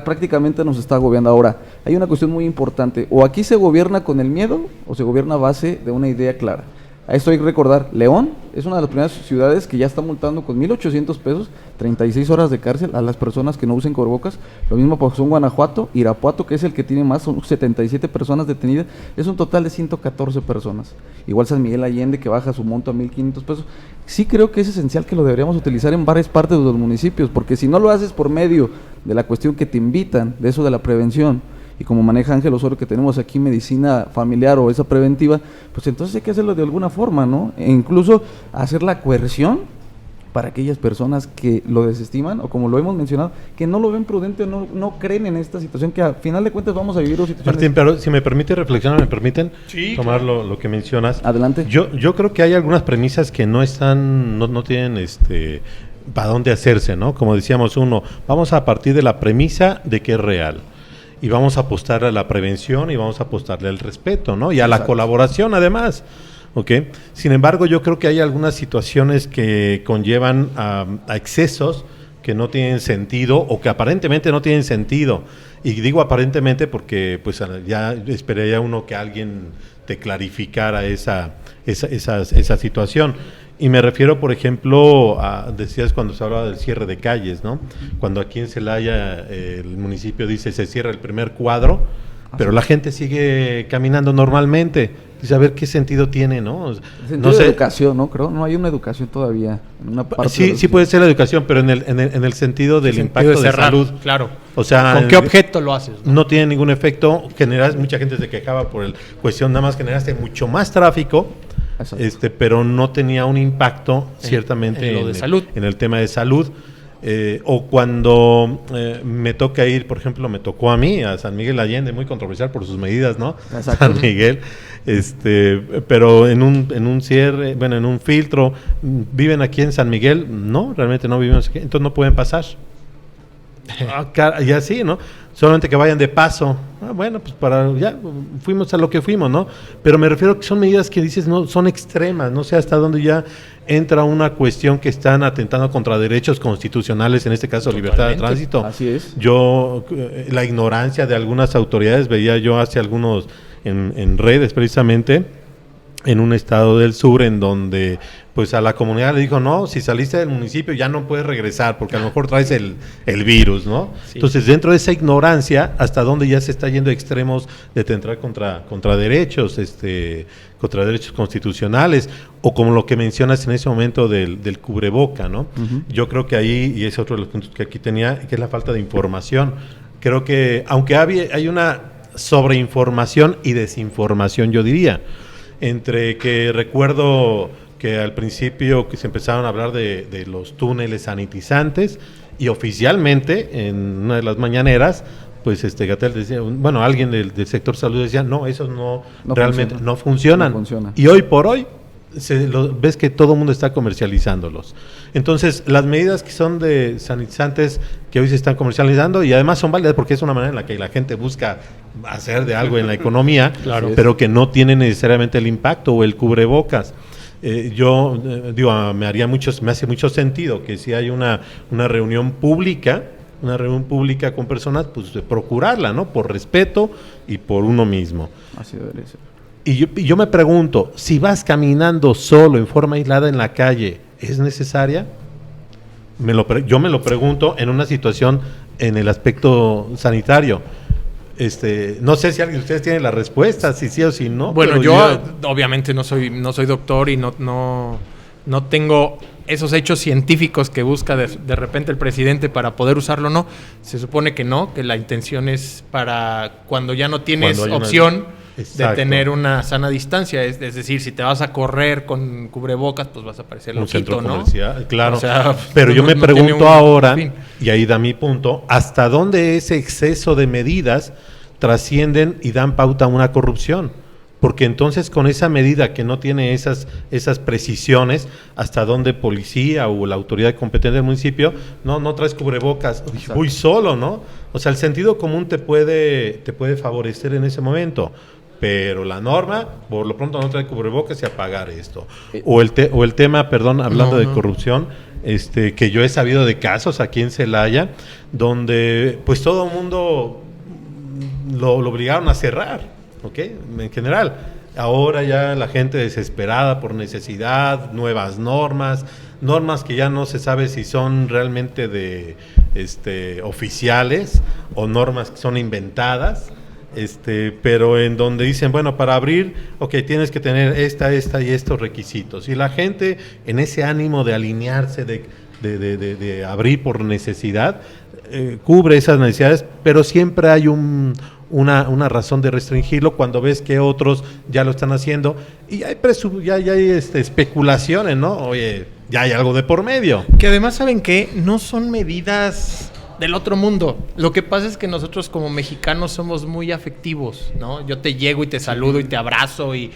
prácticamente nos está agobiando. Ahora, hay una cuestión muy importante: o aquí se gobierna con el miedo o se gobierna a base de una idea clara. A esto hay que recordar, León es una de las primeras ciudades que ya está multando con 1,800 pesos, 36 horas de cárcel a las personas que no usen cubrebocas. Lo mismo pasó en Guanajuato. Irapuato, que es el que tiene más, son 77 personas detenidas, es un total de 114 personas. Igual San Miguel Allende, que baja su monto a 1,500 pesos. Sí creo que es esencial que lo deberíamos utilizar en varias partes de los municipios, porque si no lo haces por medio de la cuestión que te invitan, de eso de la prevención, y como maneja Ángel Osorio, que tenemos aquí medicina familiar o esa preventiva, pues entonces hay que hacerlo de alguna forma, ¿no? E incluso hacer la coerción para aquellas personas que lo desestiman, o como lo hemos mencionado, que no lo ven prudente o no creen en esta situación, que al final de cuentas vamos a vivir situaciones. Martín, pero si me permite reflexionar, ¿me permiten tomar claro, lo que mencionas? Adelante. Yo creo que hay algunas premisas que no tienen para dónde hacerse, ¿no? Como decíamos, vamos a partir de la premisa de que es real. y vamos a apostar a la prevención y vamos a apostarle al respeto, ¿no? Y a la colaboración además, ¿ok? Sin embargo, yo creo que hay algunas situaciones que conllevan a excesos que no tienen sentido o que aparentemente no tienen sentido. Y digo aparentemente porque pues ya esperaría uno que alguien te clarificara esa situación. Y me refiero, por ejemplo, decías cuando se hablaba del cierre de calles, ¿no? Cuando aquí en Celaya el municipio dice se cierra el primer cuadro, pero la gente sigue caminando normalmente. Dice, a ver qué sentido tiene, ¿no? No sé. Educación, ¿no? Creo, no hay una educación todavía. En una parte sí puede ser la educación, pero en el sentido del impacto de salud. Claro. O sea, ¿con qué objeto lo haces? No tiene ningún efecto. Mucha gente se quejaba por cuestión, nada más generaste mucho más tráfico. Pero no tenía un impacto ciertamente en lo de salud. En el tema de salud. O cuando me toca ir, por ejemplo, me tocó a mí, a San Miguel Allende, muy controversial por sus medidas, ¿no? Exacto. San Miguel, pero en un cierre, bueno, en un filtro, ¿viven aquí en San Miguel? No, realmente no vivimos aquí, entonces no pueden pasar. Y así, ¿no? Solamente que vayan de paso. Bueno, pues ya fuimos a lo que fuimos, ¿no? Pero me refiero a que son medidas que dices, no, son extremas, no sé hasta dónde ya entra una cuestión que están atentando contra derechos constitucionales, en este caso libertad de tránsito. Así es. Yo, la ignorancia de algunas autoridades, veía yo hace algunos en redes precisamente, en un estado del sur en donde pues a la comunidad le dijo, no, si saliste del municipio ya no puedes regresar porque a lo mejor traes el virus, ¿no? Sí. Entonces, dentro de esa ignorancia, hasta dónde ya se está yendo a extremos de tentar contra derechos, contra derechos constitucionales, o como lo que mencionas en ese momento del cubreboca, ¿no? Uh-huh. Yo creo que ahí, y es otro de los puntos que aquí tenía, que es la falta de información. Creo que, aunque hay una sobreinformación y desinformación, yo diría, entre que recuerdo que al principio que se empezaron a hablar de los túneles sanitizantes y oficialmente en una de las mañaneras pues Gatell decía, bueno, alguien del sector salud decía, no, esos no realmente funciona. No funcionan. No funciona. Y hoy por hoy ves que todo el mundo está comercializándolos. Entonces, las medidas que son de sanitizantes que hoy se están comercializando y además son válidas porque es una manera en la que la gente busca hacer de algo en la economía, claro, pero que no tiene necesariamente el impacto o el cubrebocas. Yo digo, me hace mucho sentido que si hay una reunión pública con personas, pues procurarla, ¿no? Por respeto y por uno mismo. Así debería ser. Y yo me pregunto, si vas caminando solo, en forma aislada en la calle, ¿es necesaria? Yo me lo pregunto en una situación en el aspecto sanitario. No sé si alguien de ustedes tiene la respuesta, si sí o si no. Bueno, yo obviamente no soy doctor y no tengo esos hechos científicos que busca de repente el presidente para poder usarlo o no. Se supone que no, que la intención es para cuando ya no tienes opción de tener una sana distancia. Es decir, si te vas a correr con cubrebocas, pues vas a parecer loquito, ¿no? Claro, o sea, pero yo me pregunto ahora, y ahí da mi punto, ¿hasta dónde ese exceso de medidas trascienden y dan pauta a una corrupción? Porque entonces con esa medida que no tiene esas precisiones, hasta dónde policía o la autoridad competente del municipio, no traes cubrebocas, voy solo, ¿no? O sea, el sentido común te puede favorecer en ese momento, pero la norma, por lo pronto no trae cubrebocas y apagar esto. O el tema, perdón, hablando de corrupción, que yo he sabido de casos aquí en Celaya, donde pues todo el mundo lo obligaron a cerrar, ¿ok? En general. Ahora ya la gente desesperada por necesidad, nuevas normas que ya no se sabe si son realmente de oficiales o normas que son inventadas, pero en donde dicen, bueno, para abrir, ok, tienes que tener esta y estos requisitos. Y la gente en ese ánimo de alinearse, de abrir por necesidad, cubre esas necesidades, pero siempre hay una razón de restringirlo cuando ves que otros ya lo están haciendo y ya hay especulaciones, ¿no? Oye, ya hay algo de por medio. Que además, ¿saben qué? No son medidas del otro mundo. Lo que pasa es que nosotros como mexicanos somos muy afectivos, ¿no? Yo te llego y te saludo y te abrazo y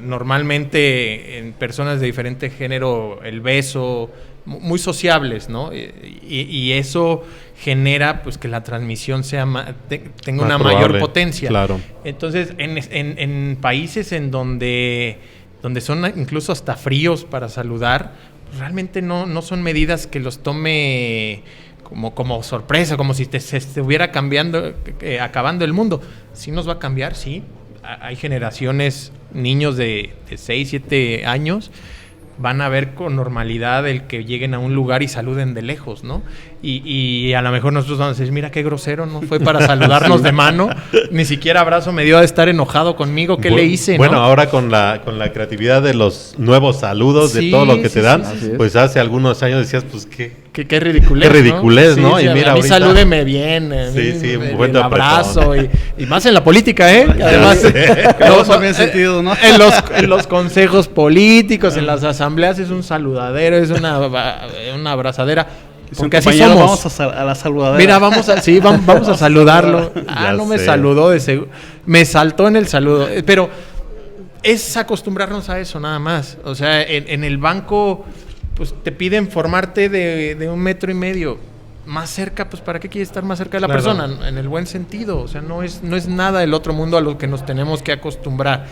normalmente en personas de diferente género el beso muy sociables, ¿no? Y eso genera pues que la transmisión sea tenga una mayor potencia. Claro. Entonces, en países en donde son incluso hasta fríos para saludar, pues realmente no son medidas que los tome como sorpresa, como si se estuviera acabando el mundo. Sí nos va a cambiar, sí. Hay generaciones, niños de 6, 7 años, van a ver con normalidad el que lleguen a un lugar y saluden de lejos, ¿no? Y a lo mejor nosotros vamos a decir, mira qué grosero, no fue para saludarnos de mano, ni siquiera abrazo me dio de estar enojado conmigo, ¿qué le hice? Bueno, ¿no? ahora con la creatividad de los nuevos saludos, de todo lo que te dan, pues hace algunos años decías, pues qué ridiculez, qué ridiculez, ¿no? Sí, y mira, a mí ahorita salúdeme bien, un buen abrazo y más en la política, ¿eh? Además, ¿no? en los consejos políticos, en las asambleas es un saludadero, es una abrazadera. Porque así somos. Vamos a la saludadera. Mira, vamos a saludarlo. No me saludó de seguro. Me saltó en el saludo. Pero es acostumbrarnos a eso nada más. O sea, en el banco pues te piden formarte de 1,5 metros. Más cerca, pues ¿para qué quieres estar más cerca de la persona? En el buen sentido. O sea, no es nada del otro mundo a lo que nos tenemos que acostumbrar.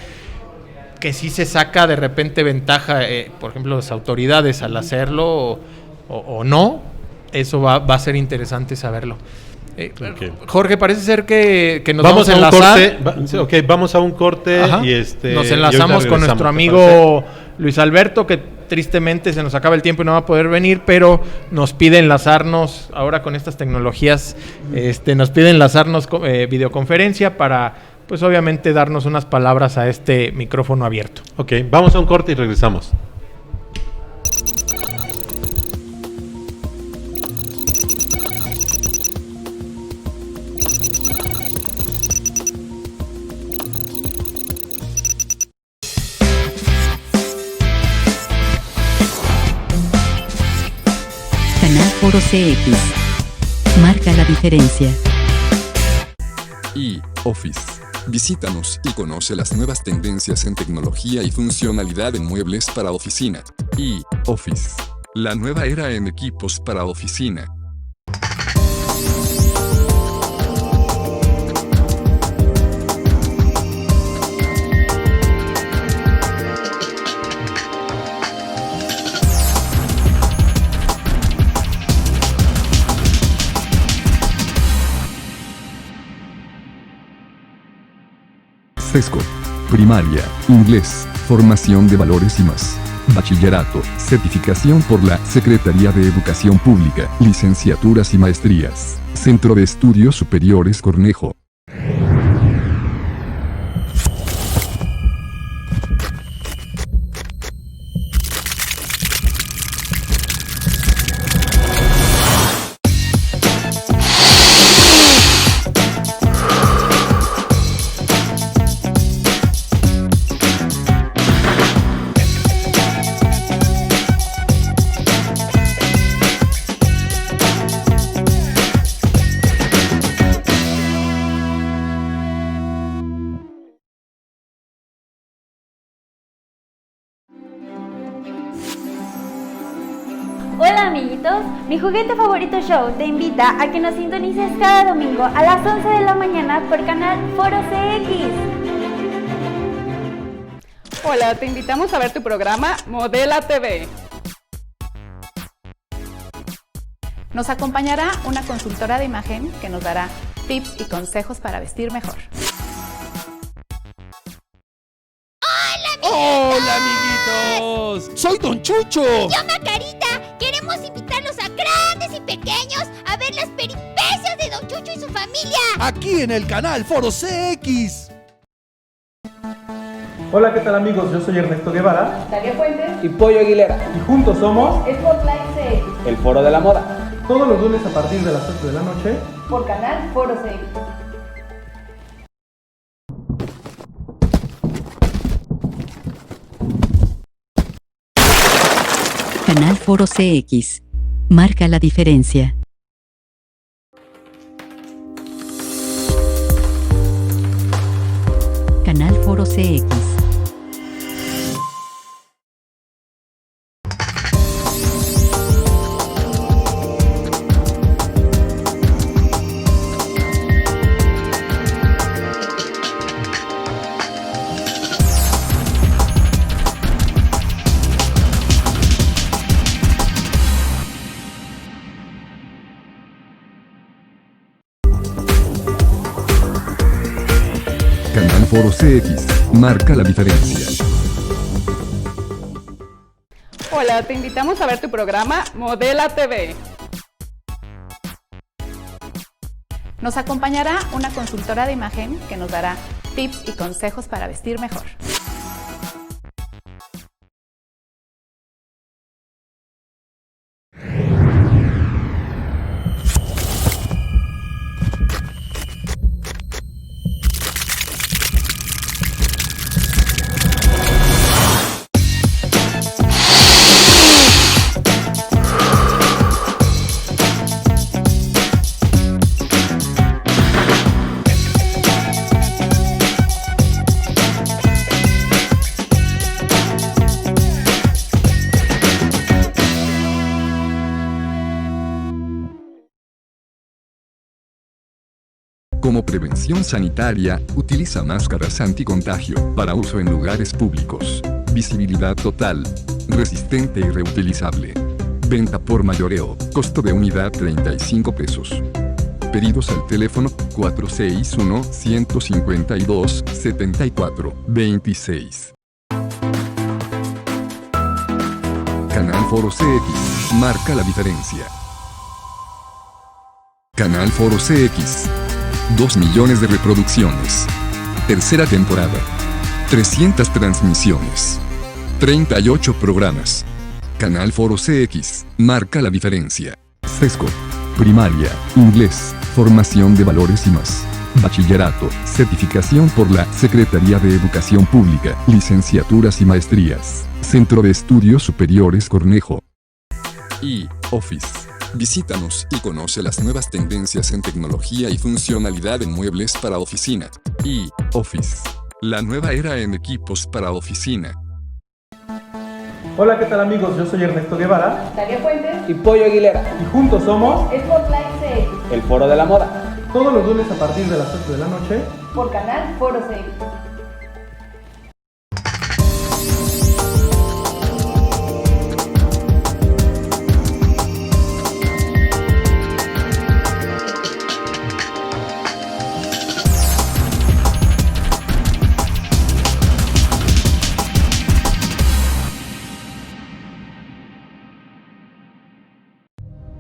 Que sí se saca de repente ventaja, por ejemplo, las autoridades al hacerlo o no. Eso va a ser interesante saberlo. Okay. Jorge, parece ser que nos vamos a enlazar. Vamos a un corte. Ajá. Y nos enlazamos con nuestro amigo Luis Alberto, que tristemente se nos acaba el tiempo y no va a poder venir, pero nos pide enlazarnos ahora con estas tecnologías. Nos pide enlazarnos videoconferencia para, pues obviamente, darnos unas palabras a este micrófono abierto. Ok, vamos a un corte y regresamos. Foro CX. Marca la diferencia. eOffice. Visítanos y conoce las nuevas tendencias en tecnología y funcionalidad en muebles para oficina. eOffice. La nueva era en equipos para oficina. Sesco. Primaria, inglés, formación de valores y más. Bachillerato, certificación por la Secretaría de Educación Pública, licenciaturas y maestrías. Centro de Estudios Superiores Cornejo. Hola amiguitos, mi juguete favorito show te invita a que nos sintonices cada domingo a las 11 de la mañana por canal Foro CX. Hola, te invitamos a ver tu programa Modela TV. Nos acompañará una consultora de imagen que nos dará tips y consejos para vestir mejor. ¡Hola, amiguitos! ¡Soy Don Chucho! ¡Yo, Macarita! Queremos invitarlos a grandes y pequeños a ver las peripecias de Don Chucho y su familia. Aquí en el canal Foro CX. Hola, ¿qué tal amigos? Yo soy Ernesto Guevara, Dalia Fuentes y Pollo Aguilera. Y juntos somos Spotlight CX, el Foro de la Moda. Todos los lunes a partir de las 8 de la noche por canal Foro CX. Canal Foro CX. Marca la diferencia. Canal Foro CX. Foro CX, marca la diferencia. Hola, te invitamos a ver tu programa Modela TV. Nos acompañará una consultora de imagen que nos dará tips y consejos para vestir mejor. Como prevención sanitaria, utiliza máscaras anticontagio para uso en lugares públicos. Visibilidad total. Resistente y reutilizable. Venta por mayoreo. Costo de unidad 35 pesos. Pedidos al teléfono 461-152-74-26. Canal Foro CX. Marca la diferencia. Canal Foro CX. 2 millones de reproducciones. Tercera temporada. 300 transmisiones. 38 programas. Canal Foro CX. Marca la diferencia. Sesco. Primaria, inglés, formación de valores y más. Bachillerato, certificación por la Secretaría de Educación Pública, licenciaturas y maestrías. Centro de Estudios Superiores Cornejo. Y Office. Visítanos y conoce las nuevas tendencias en tecnología y funcionalidad en muebles para oficina. Y Office. La nueva era en equipos para oficina. Hola, ¿qué tal amigos? Yo soy Ernesto Guevara. Dalia Fuentes. Y Pollo Aguilera. Y juntos somos Spotlight CX. el Foro de la Moda. Todos los lunes a partir de las 8 de la noche. Por Canal Foro CX.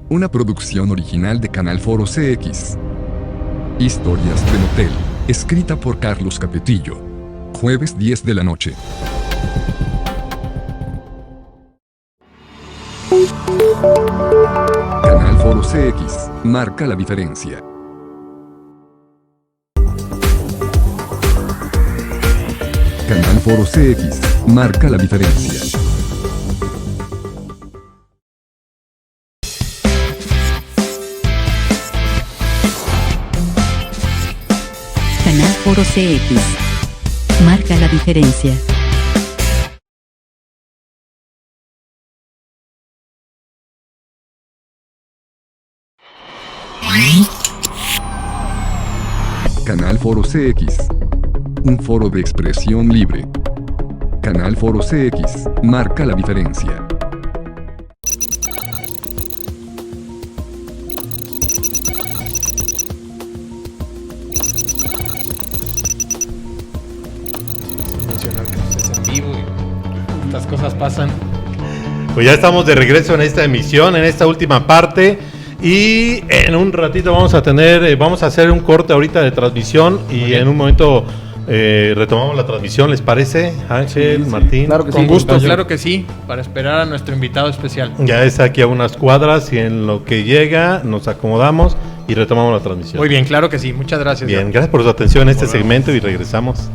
Una producción original de Canal Foro CX. Historias de Motel. Escrita por Carlos Capetillo. Jueves 10 de la noche. Canal Foro CX. Marca la diferencia. Canal Foro CX. Marca la diferencia. Canal Foro CX. Marca la diferencia. Canal Foro CX. Un foro de expresión libre. Canal Foro CX. Marca la diferencia. Mencionar que es en vivo y estas cosas pasan. Pues ya estamos de regreso en esta emisión, en esta última parte. Y en un ratito vamos a hacer un corte ahorita de transmisión y en un momento retomamos la transmisión, ¿les parece? Ángel, Sí. Martín. Claro que Con sí, gusto, compañero. claro que sí, para esperar a nuestro invitado especial. Ya es aquí a unas cuadras y en lo que llega nos acomodamos y retomamos la transmisión. Muy bien, claro que sí, muchas gracias. Bien, gracias por su atención en este segmento y regresamos.